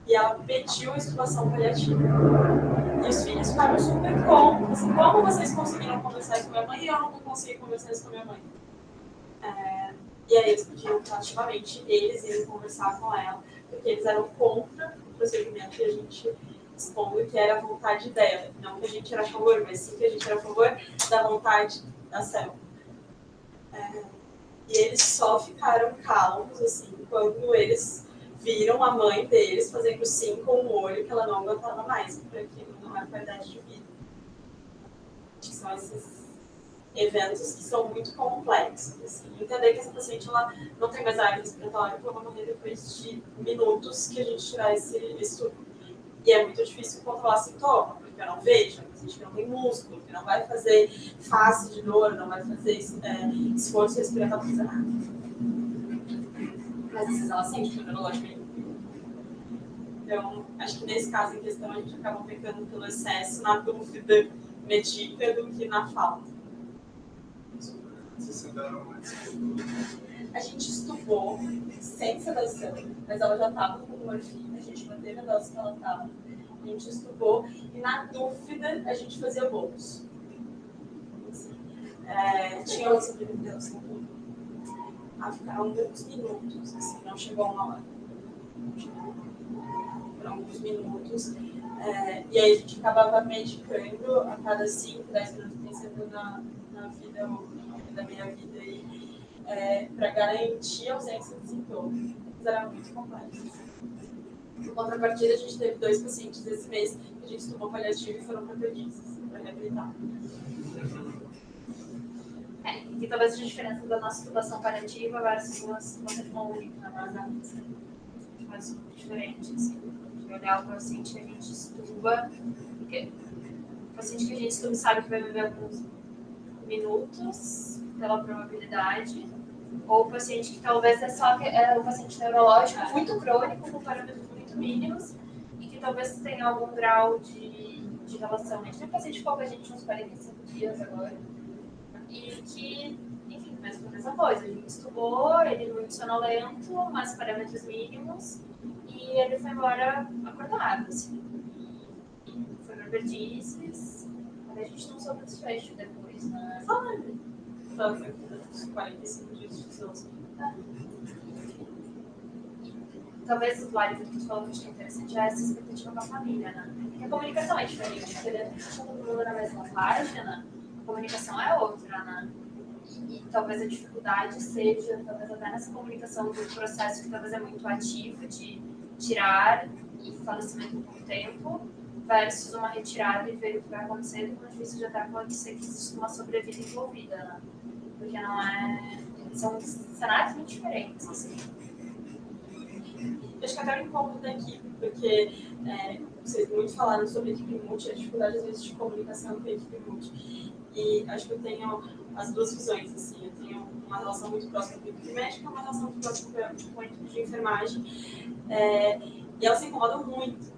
Speaker 5: E ela pediu a extubação paliativa. E os filhos ficaram super cômodos. Como vocês conseguiram conversar isso com a minha mãe? E eu não consegui conversar isso com a minha mãe. E aí eles pediram ativamente eles irem conversar com ela, porque eles eram contra o procedimento que a gente expondo, que era a vontade dela. Não que a gente era a favor, mas sim que a gente era a favor da vontade da Cel. E eles só ficaram calmos, assim, quando eles viram a mãe deles fazendo sim com o olho, que ela não aguentava mais, porque aquilo não é qualidade de vida. Acho que são esses eventos que são muito complexos. Assim. Entender que essa paciente ela não tem mais área respiratória, que ela vai morrer depois de minutos que a gente tirar esse estudo. E é muito difícil controlar sintoma, porque eu não vejo, a paciente que não tem músculo, que não vai fazer face de dor, não vai fazer esforço respiratório, não fazer nada. Mas às vezes ela sente que o neurológico é incrível. Então, acho que nesse caso em questão a gente acaba pecando pelo excesso na dúvida medíocre do que na falta. A gente estubou sem sedação, mas ela já estava com morfina, a gente manteve a dose que ela estava. A gente estubou e na dúvida a gente fazia bolos. Tinha uma sobrevivência ficaram alguns minutos, assim, não chegou a 1 hora. Foram alguns minutos. E aí a gente acabava medicando a cada 5, 10 minutos, pensando na vida, da minha vida aí, para garantir a ausência de sintomas. Mas era muito complexo. Em contrapartida, a gente teve 2 pacientes esse mês que a gente tomou paliativo e foram para perdizes, para reabilitar.
Speaker 2: E talvez a diferença da nossa intubação paliativa versus uma situação de mão única, mas faz diferente. Assim. De olhar o paciente que a gente estuba, porque o paciente que a gente estuba sabe que vai viver alguns
Speaker 6: minutos pela probabilidade, ou o paciente que talvez é só o paciente neurológico muito crônico, com parâmetros muito mínimos, e que talvez tenha algum grau de relação. A gente tem um paciente que ficou com a gente uns 45 dias agora, e que, enfim, mesma coisa, a gente estudou, ele muito sonolento, mas parâmetros mínimos, e ele foi embora acordado, assim. E foi para perdizes, mas a gente não soube o desfecho depois, né?
Speaker 5: Só uns 45 dias de descanso.
Speaker 6: Talvez o Alívio que tu falou que eu achei interessante é essa expectativa com a família, né? Porque a comunicação é diferente, porque dentro de todo mundo na mesma página, a comunicação é outra, né? E talvez a dificuldade seja, talvez até nessa comunicação do processo que talvez é muito ativo de tirar e falecimento com o tempo, versus uma retirada e ver o que vai acontecer, e quando isso já até pode ser que exista uma sobrevida envolvida, né? Porque não é... São cenários muito diferentes, assim.
Speaker 5: Acho que até o incômodo da equipe, porque vocês muito falaram sobre equipe multi, a dificuldade às vezes de comunicação com a equipe multi. E acho que eu tenho as duas visões, assim, eu tenho uma relação muito próxima com a equipe médica, uma relação muito próxima com a equipe de enfermagem, e elas se incomodam muito.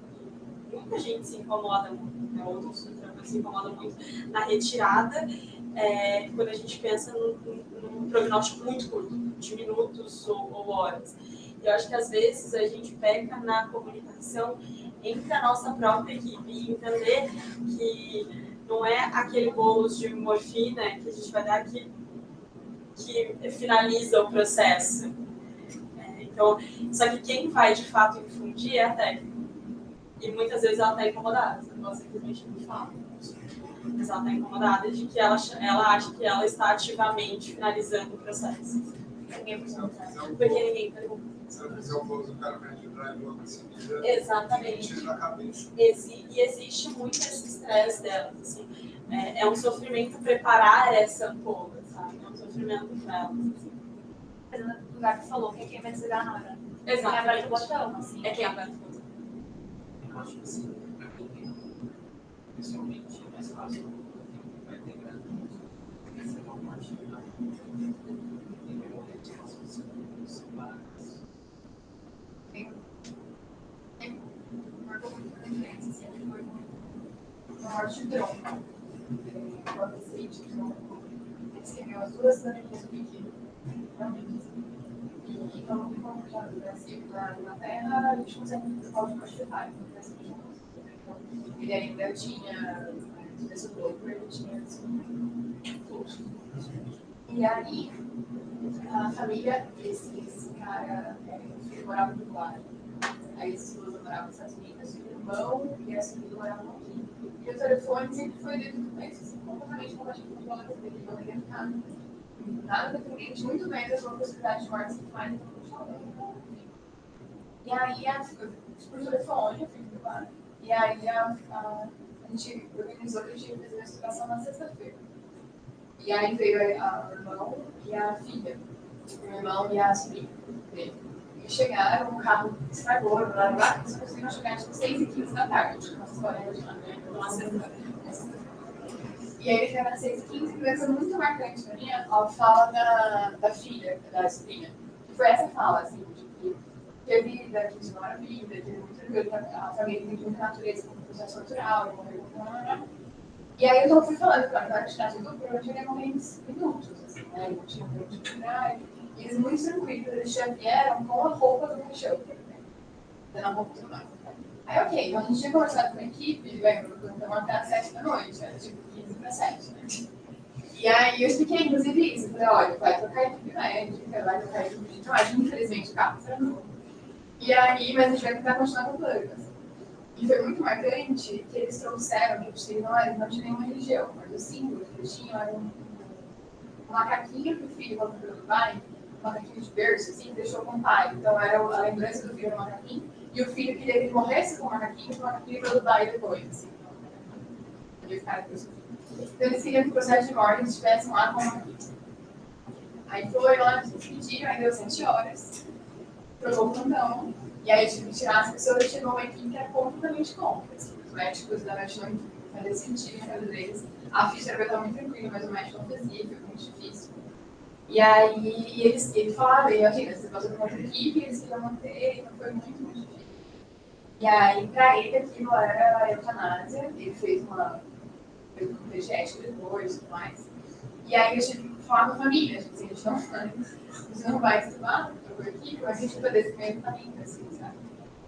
Speaker 5: Muita gente se incomoda muito, né? Outros se incomodam muito na retirada, quando a gente pensa num prognóstico muito curto, de minutos ou horas. Eu acho que às vezes a gente peca na comunicação entre a nossa própria equipe e entender que não é aquele bolos de morfina que a gente vai dar que finaliza o processo. Então, só que quem vai de fato infundir é a técnica. E muitas vezes ela está incomodada, ela simplesmente não fala. Mas ela está incomodada de que ela acha que ela está ativamente finalizando o processo. Ninguém pergunta. Porque ninguém pergunta.
Speaker 4: Se eu fizer o bolo do cara para entrar logo em seguida,
Speaker 5: exatamente.
Speaker 4: tira da cabeça.
Speaker 5: E existe muito esse estresse delas. Assim. É um sofrimento preparar essa ampola, sabe? É um sofrimento para elas. Assim.
Speaker 6: O Gabi falou que é quem vai desligar na hora.
Speaker 5: Exato.
Speaker 6: Quem aperta o botão, assim.
Speaker 5: É quem aperta o botão.
Speaker 7: Eu acho que assim, para quem pessoalmente é mais fácil, vai ter grana, essa é uma parte da
Speaker 1: marcou muito a diferença, assim, foi uma morte de tronco. Um adolescente que não recebeu as duas cidadanias do Piquet, e como que como já no Brasil, na Inglaterra, a gente consegue fazer código partidário, então ele ainda tinha esse bloco, ele tinha fluxo. E aí, a família, esse cara, ele morava no Claro. Aí esses dois moravam nos Estados Unidos, o irmão e a sobrinha moravam aqui. E o telefone sempre foi dentro do mês, assim, completamente compatível com o valor dele, não ia ficar nada dependente, muito menos uma possibilidade de morte sem mais. E aí, por telefone, eu fico do lado. E aí, a gente organizou que a gente ia fazer a investigação na sexta-feira. E aí veio o irmão e a filha, o irmão e a sobrinha dele. E chegaram, o carro estragou, eles conseguiram chegar tipo 6h15 da tarde, nossa história de uma sexta-feira. E aí ele chega às 6h15, que é muito marcante pra mim, a fala da filha, da sobrinha. Que foi essa fala, assim, de que teve vida, que ignora a vida, teve muito orgulho, a família tem muita natureza, como processo natural, e aí eu fui falando, claro, na atividade do grupo, eu ia morrer em minutos, assim, né? Não tinha muito de cuidar. E eles muito tranquilos, eles já vieram com a roupa do cachorro, né? Dando a roupa do mar. Aí, ok, então a gente tinha conversado com a equipe, lembro, então até às 7 da noite, era tipo 15 para 7, né? E aí eu expliquei, inclusive, isso, eu falei, olha, vai trocar a equipe médica, vai trocar a equipe de enfermagem, infelizmente o carro estragou. E aí, mas a gente vai tentar continuar com o plano, assim. E foi muito marcante que eles trouxeram, que eles não tinham nenhuma religião, mas o símbolo que eles tinham era um macaquinho que o filho, quando foi do pai, um macaquinho de berço, assim, deixou com o pai. Então era a lembrança do filho do macaquinho, e o filho queria que ele morresse com o macaquinho foi do pai depois, assim. Então eles queriam que o processo de morte estivesse lá com o macaquinho. Aí foi lá, eles pediram, aí deu 7 horas, trocou o plantão. E aí tive que tirar as pessoas e chegou uma equipe que era completamente contra. Os médicos da noite não fazer sentido na cabeça deles. A fisioterapia estava muito tranquila, mas o médico não fazia, foi muito difícil. E aí ele falava, e imagina, você passou por uma equipe, eles queriam manter, então foi muito, muito difícil. E aí, para ele, aquilo era a eutanásia, ele fez uma PGS depois e tudo mais. E aí eu tive que falar com a família, assim, a gente não vai estudar, trocou equipe, mas a gente vai desse mesmo caminho, assim, sabe?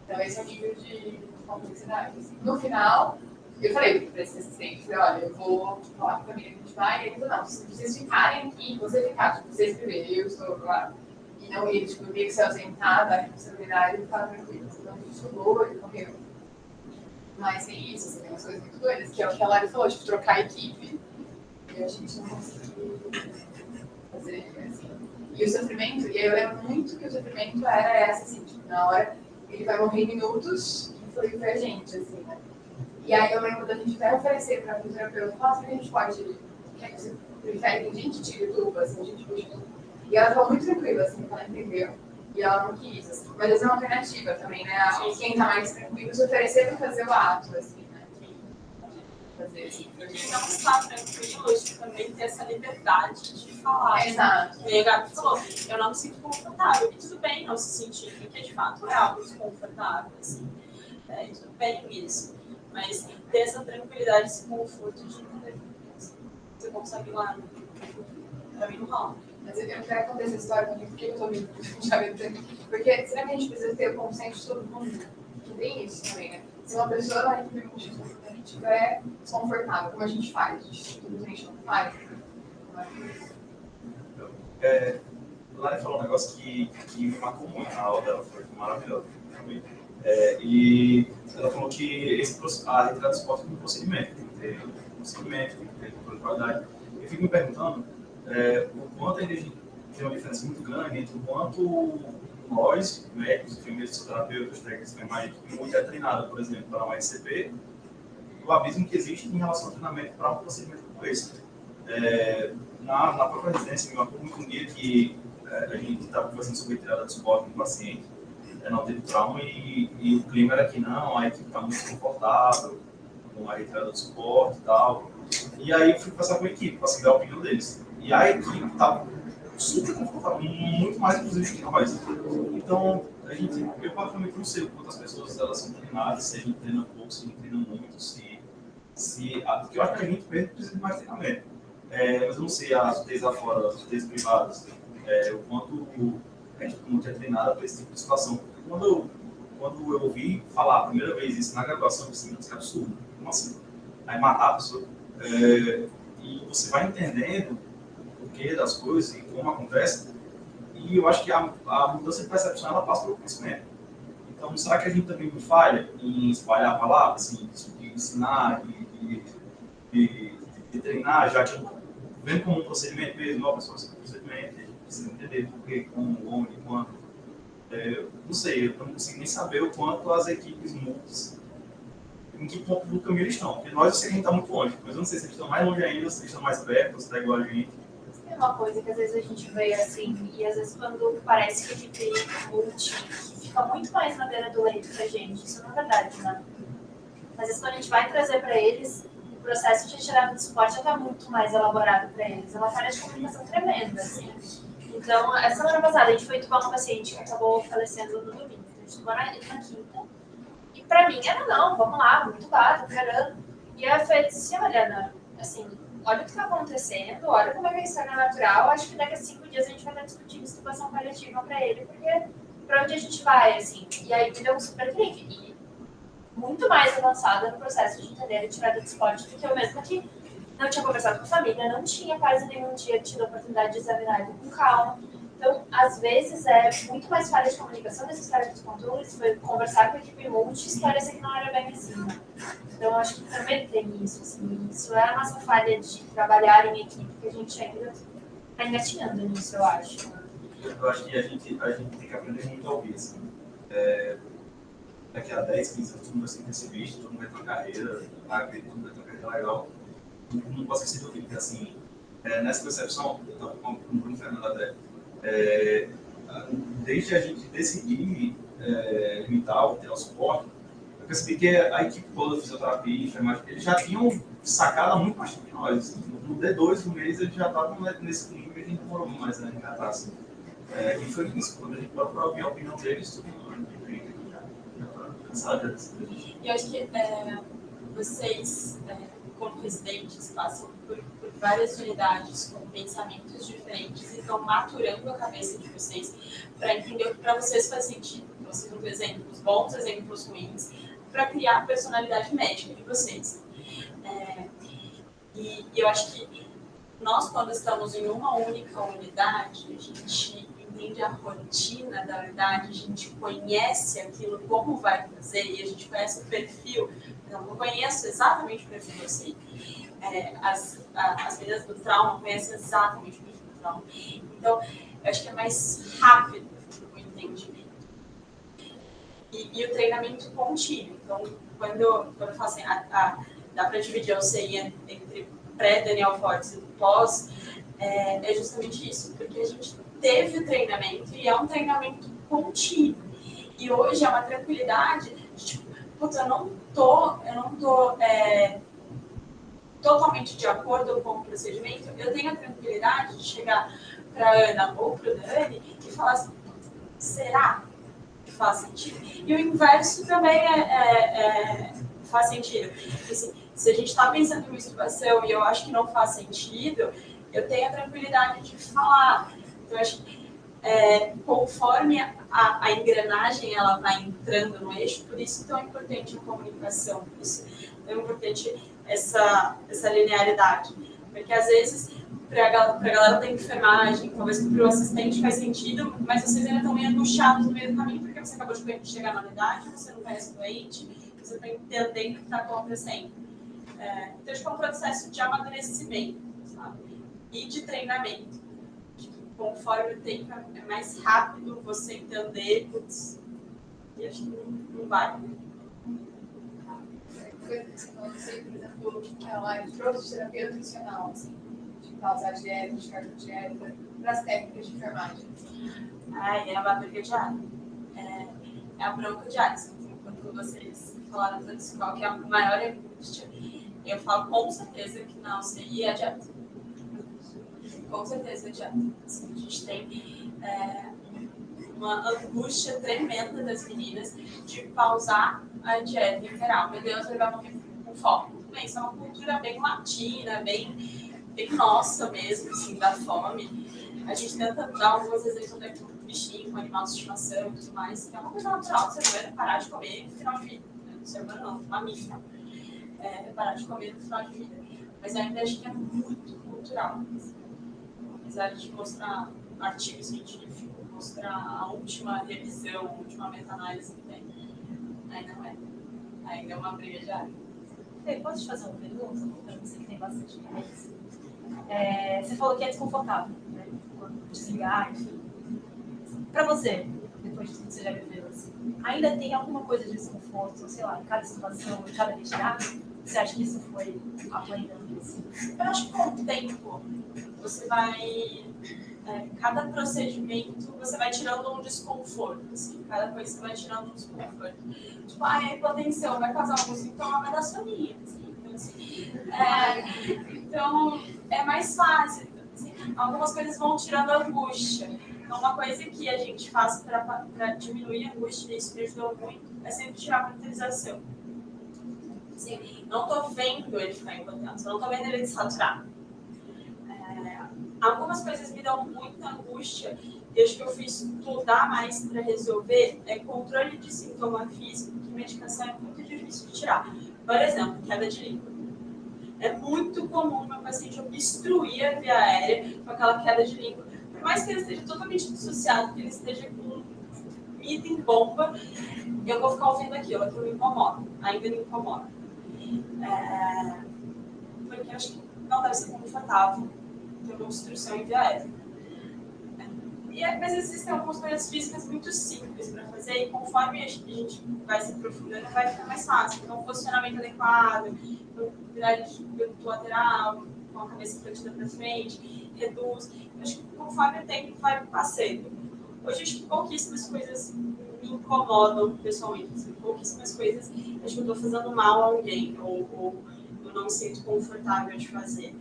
Speaker 1: Então esse é o nível de complexidade. Assim. No final, eu falei para esse assistente, falei, olha, eu vou falar com a família que a gente vai, e ele falou, não, se vocês ficarem aqui, você ficar, tipo, você escrever, eu estou lá. E não ele, tipo, meio que se ausentar da responsabilidade, ele ficava tranquilo. Então a gente estudou, ele correu. Mas tem isso, assim, tem umas coisas muito doidas, que é o que a Lari falou, tipo, trocar a equipe. E a gente não conseguiu fazer, assim. E o sofrimento, e eu lembro muito que o sofrimento era essa, assim, tipo, na hora, ele vai morrer em minutos, e foi a gente, assim, né? E aí eu lembro da gente até oferecer para a fisioterapeuta, nossa, que a gente pode, quer que você prefere que a gente tire tudo, assim, a gente puxa tudo. E ela estava muito tranquila, assim, ela entendeu. E ela não quis, assim. Mas essa é uma alternativa também, né? Quem está mais tranquilo se oferecer para fazer o ato, assim, né? Fazer assim.
Speaker 5: E quem não está tranquilo, acho que também tem essa liberdade de falar.
Speaker 1: Exato.
Speaker 5: E a Gabi falou, eu não me sinto confortável. E tudo bem não se sentir, porque de fato é algo desconfortável, assim. E tudo bem isso. Mas ter essa tranquilidade, esse conforto de entender. Você consegue ir lá, pra mim não rola.
Speaker 1: Mas eu quero contar essa história também, porque eu tô me chavetando. Porque será que a gente precisa ter o consenso de todo mundo? Que tem isso também, né? Se uma pessoa na equipe multidisciplinar estiver desconfortável, como a gente faz? A gente simplesmente não faz.
Speaker 8: Lari falou um negócio que me marcou muito na aula dela, foi maravilhoso. E ela falou que a retirada do esporte é um procedimento, tem que ter procedimento, tem que ter controle de qualidade. Eu fico me perguntando o quanto a gente tem uma diferença muito grande entre o quanto nós, médicos, enfermeiros, fisioterapeutas, técnicos de enfermagem, que muito é treinado, por exemplo, para uma SCP, o abismo que existe em relação ao treinamento para um procedimento como esse. Na própria residência, me marcou muito um dia que a gente estava conversando sobre a retirada do suporte do paciente, não teve trauma, e o clima era que não, a equipe está muito confortável com a retirada do suporte e tal. E aí eu fui conversar com a equipe, para saber a opinião deles. E a equipe estava super confortável, muito mais, inclusive, que nós. Então, eu praticamente não sei o quanto as pessoas elas são treinadas, se a gente treina pouco, se a gente treina muito, porque eu acho que a gente mesmo precisa de mais treinamento. Mas eu não sei as UTIs lá fora, as UTIs privadas, o quanto a gente muito é treinada para esse tipo de situação. Quando eu ouvi falar a primeira vez isso na graduação, eu disse, que absurdo, como assim? Aí matar a pessoa. E você vai entendendo o porquê das coisas e como acontece, e eu acho que a mudança de percepção ela passa pelo conhecimento. Então, será que a gente também não falha em espalhar a palavra, assim, de ensinar, de treinar, já que vem como um procedimento mesmo, pessoal, esse procedimento, a gente precisa entender por quê, como, onde, quando. Não sei, eu não consigo nem saber o quanto as equipes multis, em que ponto do caminho eles estão. Porque nós, eu sei que a gente está muito longe, mas eu não sei se eles estão mais longe ainda, se eles estão mais perto, se está igual a gente.
Speaker 6: Tem uma coisa que às vezes a gente vê assim, e às vezes quando parece que a equipe multi fica muito mais na beira do leito pra gente, isso não é verdade, né? Às vezes quando a gente vai trazer para eles, o processo de retirada do suporte já está muito mais elaborado para eles. É uma falha de comunicação tremenda, assim. Então, essa semana passada, a gente foi entubar um paciente que acabou falecendo no domingo. A gente entubou na quinta. E pra mim era, não, vamos lá, vamos entubar, tô querendo. E a Fê disse, olha, Ana, assim, olha o que está acontecendo, olha como é que a história é natural, acho que daqui a 5 dias a gente vai estar discutindo situação paliativa para ele, porque para onde a gente vai, assim. E aí me deu um super clique. E muito mais avançada no processo de entender a retirada do esporte do que eu mesma que não tinha conversado com a família, não tinha quase nenhum dia tido a oportunidade de examinar ele com calma. Então, às vezes, é muito mais falha de comunicação dessa história dos controles, foi conversar com a equipe multi e esclarecer que não era bem assim. Então, acho que também tem isso, assim, isso é a nossa falha de trabalhar em equipe, que a gente ainda está engatinhando nisso, eu acho.
Speaker 8: Eu acho que a gente tem que aprender muito a ouvir, assim. Daqui a 10, 15 anos, todo mundo vai ser intensivista, todo mundo vai ter uma carreira, acredito, todo mundo vai ter uma carreira legal. Não posso esquecer de ouvir, porque, assim, nessa percepção, eu estava com o Bruno Fernando até, desde a gente decidir limitar ou ter o suporte, eu percebi que a equipe toda, fisioterapia, enfermagem, eles já tinham sacado há muito mais tempo que nós. No D2 do mês, eles já estavam nesse nível e a gente demorou mais a engatar. Assim. E foi isso, quando a gente procurou ouvir a opinião deles, tudo cansado dessa coisa.
Speaker 5: E eu acho que vocês, como residentes, passam por várias unidades com pensamentos diferentes e estão maturando a cabeça de vocês para entender o que para vocês faz sentido. Então, vocês vão ter exemplos bons, exemplos ruins, para criar a personalidade médica de vocês. E eu acho que nós, quando estamos em uma única unidade, a gente entende a rotina da unidade, a gente conhece aquilo, como vai fazer, e a gente conhece o perfil. Eu não conheço exatamente o perfil de você. As meninas do trauma conhecem exatamente o perfil do trauma. Então, eu acho que é mais rápido o entendimento. E o treinamento contínuo. Então, quando eu falo assim, dá para dividir a UCI entre pré-Daniel Fortes e pós, é justamente isso, porque a gente teve o treinamento e é um treinamento contínuo. E hoje é uma tranquilidade de, tipo, putz, eu não tô totalmente de acordo com o procedimento, eu tenho a tranquilidade de chegar para a Ana ou para o Dani e falar assim, será que faz sentido? E o inverso também faz sentido. Assim, se a gente está pensando em masturbação e eu acho que não faz sentido, eu tenho a tranquilidade de falar. Então, eu acho que conforme a engrenagem ela vai entrando no eixo, por isso é tão importante a comunicação, por isso é tão importante essa linearidade. Porque, às vezes, para a galera da enfermagem, talvez para o assistente faz sentido, mas vocês ainda estão meio angustiados no meio do caminho, porque você acabou de chegar na unidade, você não conhece o doente, você está entendendo o que está acontecendo. Então, acho que é um processo de amadurecimento, sabe? E de treinamento. Conforme o tempo é mais rápido você entender, putz, e acho que não vai.
Speaker 1: Coisa que você falou, por exemplo, que ela entrou de terapia nutricional, assim, de pausar a dieta, de carga dieta, para as técnicas de enfermagem.
Speaker 5: É uma briga diária. É a bronca diária. Assim, quando vocês falaram antes qual que é a maior angústia, eu falo com certeza que na UCI é a dieta. Com certeza é a dieta. Assim, a gente tem uma angústia tremenda das meninas de pausar a dieta integral. Meu Deus, ele vai morrer com fome. Tudo bem, isso é uma cultura bem latina, bem nossa mesmo, assim, da fome. A gente tenta dar alguns exemplos até com bichinho, com animal de estimação e tudo mais, que é uma coisa natural do ser humano parar de comer no final de vida. Do ser humano não, mamífero. Parar de comer no final de vida. Mas ainda acho que é muito cultural. Apesar de mostrar artigo científico, mostrar a última revisão, a última meta-análise que tem, ainda não é. Ainda é uma briga diária.
Speaker 2: Fê, posso te fazer uma pergunta? Para você que tem bastante cabeça. Você falou que é desconfortável, né? Quando desligar, enfim. Para você, depois de tudo que você já viveu, assim, ainda tem alguma coisa de desconforto, sei lá, em cada situação, em cada retirada? Você acha que isso foi aplanando assim?
Speaker 5: Eu acho que com o tempo, você vai... cada procedimento, você vai tirando um desconforto, assim. Cada coisa você vai tirando um desconforto. Tipo, a hipotensão vai causar algum sintoma, vai dar soninho, assim. Então, assim, então, é mais fácil. Assim, algumas coisas vão tirando a angústia. Então, uma coisa que a gente faz para diminuir a angústia, e isso me ajudou muito, é sempre tirar a monitorização. Assim, não estou vendo ele ficar impotente, não estou vendo ele desaturar. Algumas coisas me dão muita angústia e acho que eu fui estudar mais para resolver controle de sintoma físico, que medicação é muito difícil de tirar. Por exemplo, queda de líquido. É muito comum meu paciente obstruir a via aérea com aquela queda de líquido. Por mais que ele esteja totalmente dissociado, que ele esteja com item bomba, eu vou ficar ouvindo aquilo me incomoda, ainda me incomoda. Porque eu acho que não deve ser confortável ter uma obstrução em via aérea. Mas existem algumas coisas físicas muito simples para fazer e conforme a gente vai se aprofundando, vai ficar mais fácil. Então, funcionamento adequado, mobilidade lateral, com a cabeça flexionada para frente, reduz. Eu acho que conforme o tempo vai passando. Hoje, acho que pouquíssimas coisas me me incomodam pessoalmente. Assim, pouquíssimas coisas acho que eu estou fazendo mal a alguém, ou eu não me sinto confortável de fazer.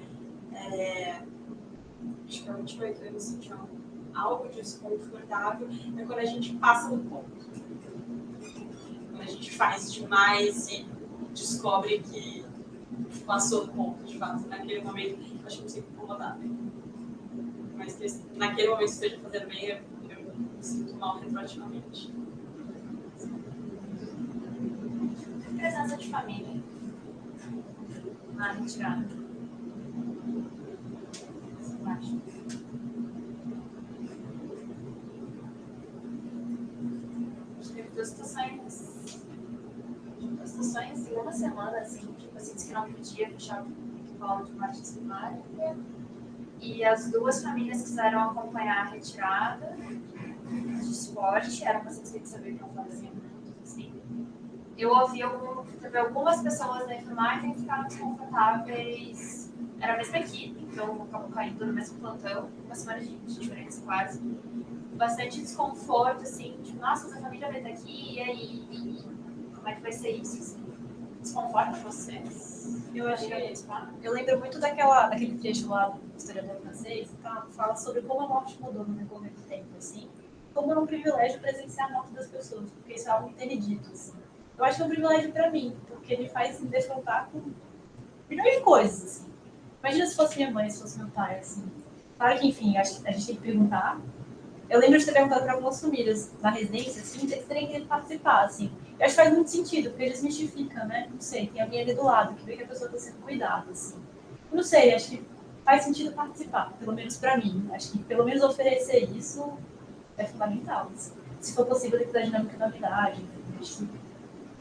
Speaker 5: Acho que a última vez que eu me senti algo desconfortável é quando a gente passa do ponto. Quando a gente faz demais e descobre que passou do ponto, de fato. Naquele momento, acho que eu me sinto incomodada. Mas que naquele momento esteja fazendo bem, eu me sinto mal retroativamente.
Speaker 6: Presença de família na retirada. Acho. Teve duas situações em uma semana, assim, tipo assim, disse que não podia fechar o protocolo de morte disciplinar. E as duas famílias quiseram acompanhar a retirada de esporte, eram pacientes que sabiam que não faziam, assim. Eu ouvi teve algumas pessoas da enfermagem que ficaram desconfortáveis. Era a mesma equipe, então acabou caindo no mesmo plantão, uma semana de diferença quase. Bastante desconforto, assim, tipo, nossa, essa família vai estar aqui, e aí? Como é que vai ser isso? Assim? Desconforta vocês?
Speaker 2: Eu acho que eu lembro muito daquele trecho lá do historiador francês, que fala sobre como a morte mudou no decorrer do tempo, assim. Como era um privilégio presenciar a morte das pessoas, porque isso é algo interdito, assim. Eu acho que é um privilégio para mim, porque me faz me defrontar com milhões de coisas, assim. Imagina se fosse minha mãe, se fosse meu pai, assim. Claro que, enfim, a gente tem que perguntar. Eu lembro de ter perguntado para algumas famílias na residência, assim, eles terem querido participar, assim. Eu acho que faz muito sentido, porque desmistifica, né? Não sei, tem alguém ali do lado que vê que a pessoa está sendo cuidada, assim. Eu não sei, acho que faz sentido participar, pelo menos para mim. Acho que pelo menos oferecer isso é fundamental, assim. Se for possível, dentro da dinâmica da unidade, não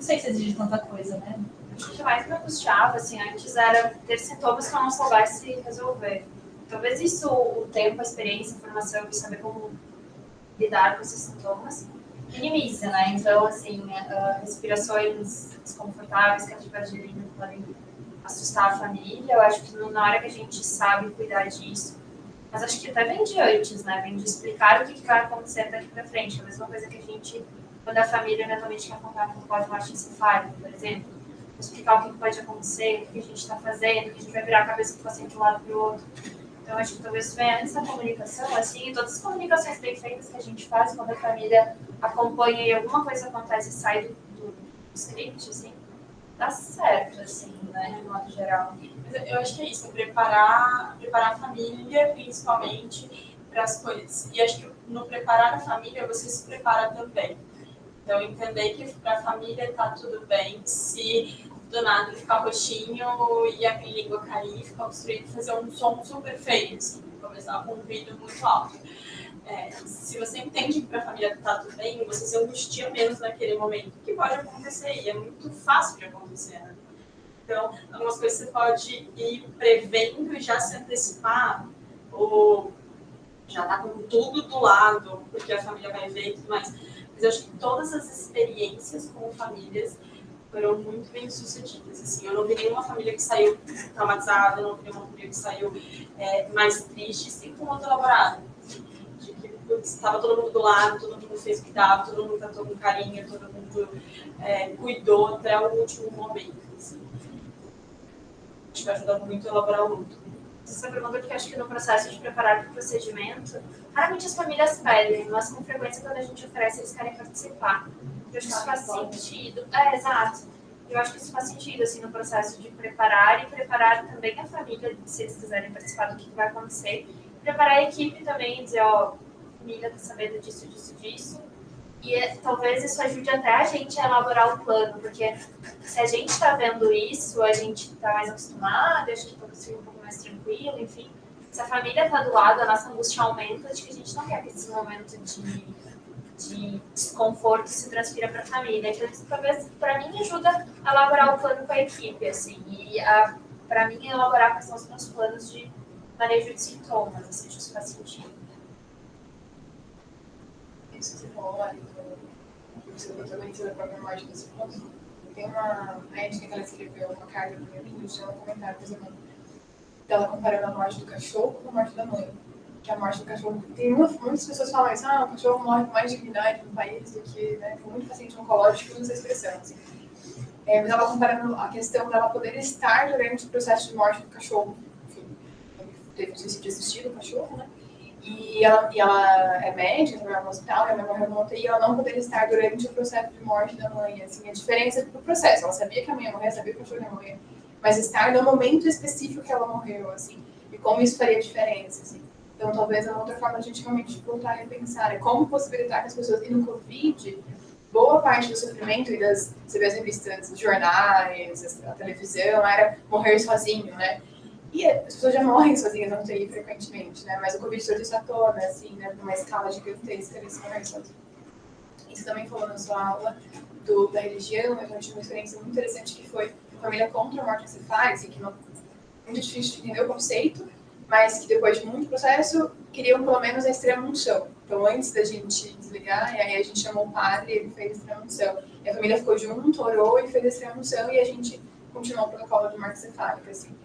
Speaker 2: sei se exige tanta coisa, né?
Speaker 6: O que mais me angustiava, assim, antes era ter sintomas que eu não soubesse resolver. Talvez isso, o tempo, a experiência, a informação e saber como lidar com esses sintomas minimiza, né? Então, assim, respirações desconfortáveis, cativaria podem assustar a família. Eu acho que na hora que a gente sabe cuidar disso, mas acho que até vem de antes, né? Vem de explicar o que vai acontecer daqui para frente. A mesma coisa que a gente, quando a família eventualmente quer contar com o pós-morte encefálico, por exemplo, explicar o que pode acontecer, o que a gente está fazendo, que a gente vai virar a cabeça do paciente de um lado para o outro. Então, acho que talvez isso venha antes da comunicação, assim, e todas as comunicações bem feitas que a gente faz quando a família acompanha e alguma coisa acontece e sai do script, assim, dá certo, assim, né, de modo geral.
Speaker 5: Mas eu acho que é isso, é preparar a família, principalmente, para as coisas. E acho que no preparar a família, você se prepara também. Então, entender que para a família está tudo bem, se do nada ficar roxinho e a língua cair, ficar obstruído, fazer um som super feio, assim, começar com um ruído muito alto. Se você entende que para a família está tudo bem, você se angustia menos naquele momento, que pode acontecer, e é muito fácil de acontecer, né? Então, algumas coisas você pode ir prevendo e já se antecipar, ou já tá com tudo do lado, porque a família vai ver e tudo mais. Mas eu acho que todas as experiências com famílias foram muito bem sucedidas. Assim, eu não vi nenhuma família que saiu traumatizada, eu não vi nenhuma família que saiu mais triste, sem com outro elaborado. De que estava todo mundo do lado, todo mundo fez o que dava, todo mundo tratou com carinho, todo mundo cuidou até o último momento. Assim. Acho que vai ajudar muito a elaborar o luto.
Speaker 6: Essa pergunta porque acho que no processo de preparar para o procedimento, raramente as famílias pedem, mas com frequência quando a gente oferece eles querem participar. Eu acho que isso faz sentido. Exato. Eu acho que isso faz sentido, assim, no processo de preparar e preparar também a família, se eles quiserem participar do que vai acontecer. Preparar a equipe também, dizer, ó, família tá sabendo disso, disso, disso. E talvez isso ajude até a gente a elaborar o plano, porque se a gente está vendo isso, a gente está mais acostumado, acho que talvez seja um pouco mais tranquilo, enfim. Se a família está do lado, a nossa angústia aumenta, acho que a gente não quer que esse momento de desconforto se transfira para a família. Então, isso talvez, para mim, ajuda a elaborar o plano com a equipe, assim. E, para mim, elaborar quais são os meus planos de manejo de sintomas, assim, acho que isso faz sentido.
Speaker 1: Isso que você falou ali, você também da própria morte desse ponto. Tem uma médica que ela escreveu uma carta para mim, e ela comentário, por exemplo, dela comparando a morte do cachorro com a morte da mãe. que a morte do cachorro... Tem muitas pessoas que falam isso, o cachorro morre com mais dignidade no país do que, né? Tem muito paciente oncológico que usa essa expressão, assim. Mas ela comparando a questão dela poder estar durante o processo de morte do cachorro. Enfim, teve um suicídio assistido do cachorro, né? E ela é médica, trabalha no hospital, minha mãe morreu no UTI, e ela não poderia estar durante o processo de morte da mãe. Assim, a diferença do processo, ela sabia que a mãe ia morrer, sabia que o cachorro ia morrer, mas estar no momento específico que ela morreu, assim, e como isso faria diferença, assim. Então, talvez é uma outra forma de a gente realmente voltar a repensar, né? Como possibilitar que as pessoas, e no Covid, boa parte do sofrimento e você vê as revistas, os jornais, a televisão, era morrer sozinho, né? E as pessoas já morrem sozinhas na UTI frequentemente, né? Mas o Covid trouxe isso à tona, assim, né? Numa escala gigantesca, eles morrem sozinhos. Isso também falou na sua aula da religião, eu tive uma experiência muito interessante que foi a família contra a morte encefálica, assim, que não é muito difícil de entender o conceito, mas que depois de muito processo, queriam pelo menos a extrema-unção. Então, antes da gente desligar, e aí a gente chamou o padre, ele fez a extrema-unção. E a família ficou junto, orou e fez a extrema-unção, e a gente continuou o protocolo de morte encefálica, assim.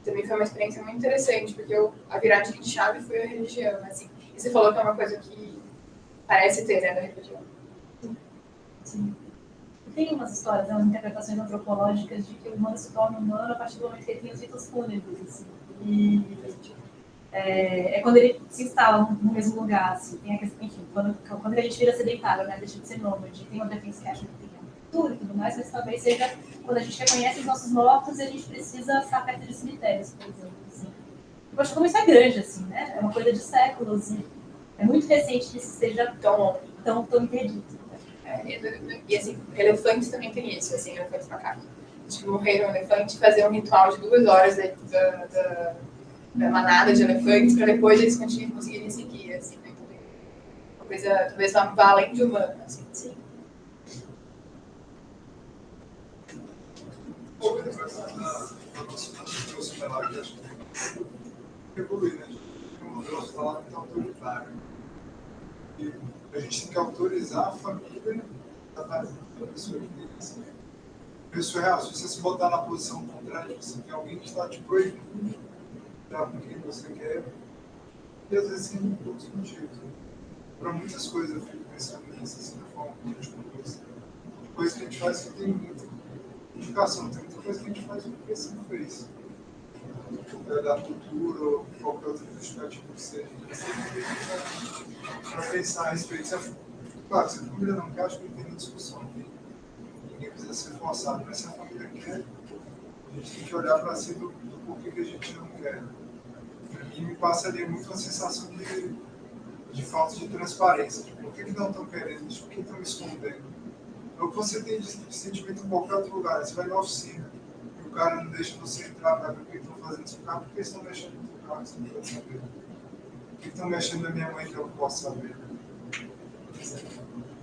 Speaker 1: Também foi uma experiência muito interessante, porque a virada de chave foi a religião, assim. E você falou que é uma coisa que parece ter, né, da religião.
Speaker 2: Sim. Tem umas histórias, umas interpretações antropológicas de que o humano se torna humano a partir do momento que ele tem os ritos fúnebres, assim. E é quando ele se instala no mesmo lugar, assim. Tem a questão, enfim, quando a gente vira sedentário, né, deixa de ser nômade, tem uma defesa que acha que tem tudo e tudo mais, mas talvez seja quando a gente reconhece os nossos mortos e a gente precisa estar perto de cemitérios, por exemplo. Assim. Eu acho que como isso é grande, assim, né? É uma coisa de séculos e é muito recente que isso seja tão interdito.
Speaker 1: E assim, elefantes também tem isso, assim, elefantes macacos. De morrer um elefante, fazer um ritual de 2 horas da manada de elefantes para depois eles conseguirem seguir, assim, né? Uma coisa, talvez vá além de humana, assim. Sim.
Speaker 4: Evoluir, né? Um modelo hospitalar muito autoritário. E a gente tem que autorizar a família a tratar da pessoa que tem assim. Isso é real, se você se botar na posição contrária, você tem alguém que está te proibindo dar com quem você quer, e às vezes sem poucos motivos. Para muitas coisas eu fico pensando nisso, assim, da forma que a gente conversa. Coisa que a gente faz que tem muita indicação, tem muita coisa que a gente faz porque você não fez. Da cultura ou qualquer outro justificativo que seja. Para pensar a respeito. Claro, se a família não quer, acho que não tem nem discussão. Ninguém precisa ser forçado, mas se a família quer, a gente tem que olhar para si do porquê que a gente não quer. Para mim, me passa ali muito uma sensação de falta de transparência. De por que não estão querendo isso? Por que estão escondendo? Ou você tem de sentimento em qualquer outro lugar. Você vai na oficina. O cara não deixa você entrar para ver o que estão fazendo no seu carro, porque estão mexendo no seu carro, você não pode saber. O que estão mexendo na minha mãe que eu não posso saber?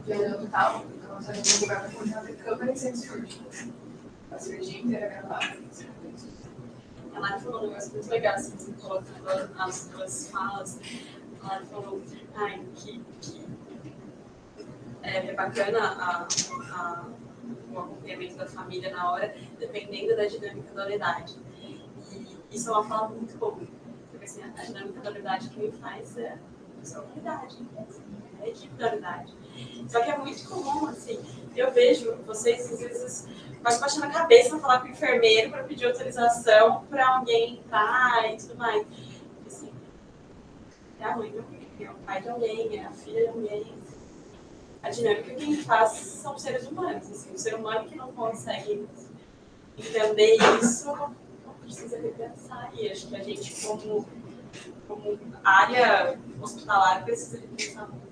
Speaker 1: Viajando no tal, então você tem um lugar para continuar de câmera e sem cirurgia. A cirurgia inteira gravada.
Speaker 5: A Lari falou um negócio muito legal, assim, você colocando nas duas falas. A Lari falou que é bacana o acompanhamento da família na hora, dependendo da dinâmica da unidade. E isso é uma fala muito boa. Porque assim, a dinâmica da unidade que me faz é a unidade, é a equipe da unidade. Só que é muito comum, assim, eu vejo vocês, às vezes, quase baixando a cabeça para falar com o enfermeiro para pedir autorização para alguém entrar e tudo mais. Assim, é a mãe de alguém, é o pai de alguém, é a filha de alguém. A dinâmica que a gente faz são os seres humanos. Assim, o ser humano que não consegue entender isso não precisa repensar. E acho que a gente, como área hospitalar, precisa repensar muito.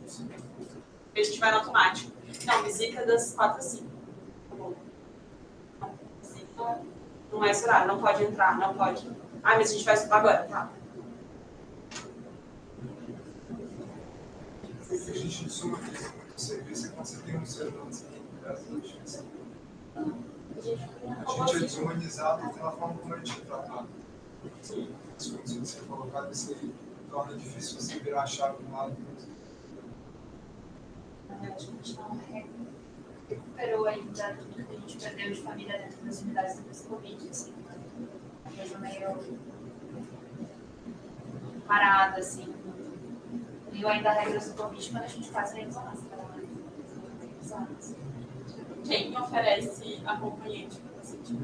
Speaker 5: A gente vai no automático. Não, visita das 4 às 5. Tá bom. Não, visita não é esse horário, não pode entrar, não pode. Mas a gente vai estudar agora, tá?
Speaker 4: A gente soma muito serviço quando você tem um ser humano a gente é desumanizado pela forma como a gente é tratado. As coisas que você colocado, isso aí torna difícil você virar a chave de um lado do outro.
Speaker 6: Na verdade, a gente não recuperou ainda tudo que a gente perdeu de família dentro das unidades depois do Covid, assim, uma coisa meio parada, assim, cumpriu ainda a regra do Covid quando a gente faz a máscara.
Speaker 5: Quem oferece acompanhante para o paciente?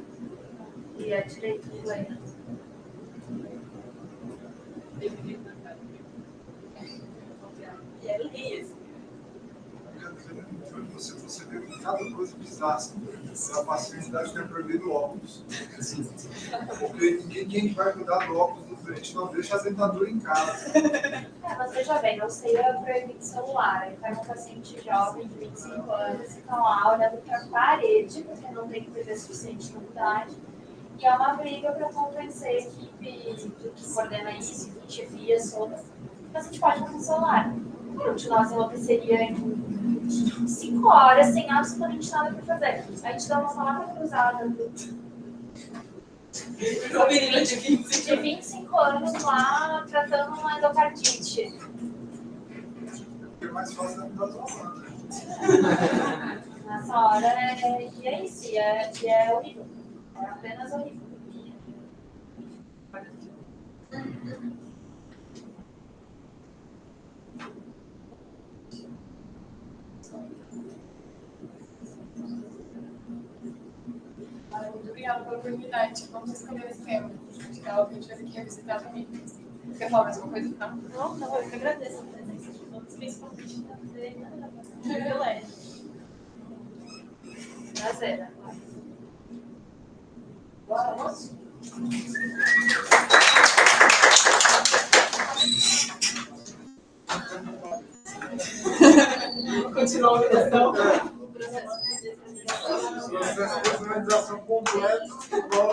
Speaker 6: E é direito de lei.
Speaker 5: E é lei, assim.
Speaker 4: Você vê que cada coisa bizarra. A paciente deve ter proibido óculos. Porque ninguém vai cuidar do óculos do doente, não deixa a dentadura em casa.
Speaker 6: Mas veja bem, não seria proibido celular. Aí vai um paciente jovem de 25 anos, fica lá olhando para a parede, porque não tem TV suficiente na unidade. E é uma briga para convencer a equipe que coordena isso, que chefia toda. Mas a gente pode usar o celular. Quanto de nós enlouqueceria em 5 horas sem absolutamente nada para fazer? A gente dá uma palavra cruzada
Speaker 5: Uma menina de 25
Speaker 6: de 25 anos lá tratando uma endocardite.
Speaker 4: É mais fácil da zona.
Speaker 6: Nessa hora e é isso, e é horrível. É apenas horrível.
Speaker 1: Muito obrigada pela oportunidade. Vamos escolher esse tema. Acho que é algo que a gente vai ter que revisitar também. Quer falar mais alguma coisa? Não?
Speaker 2: Não, eu que agradeço a presença de todos, principalmente da privilégio.
Speaker 6: Prazer.
Speaker 1: Boa almoço.
Speaker 5: Continuar a oração.
Speaker 4: Processo de personalização completa, igual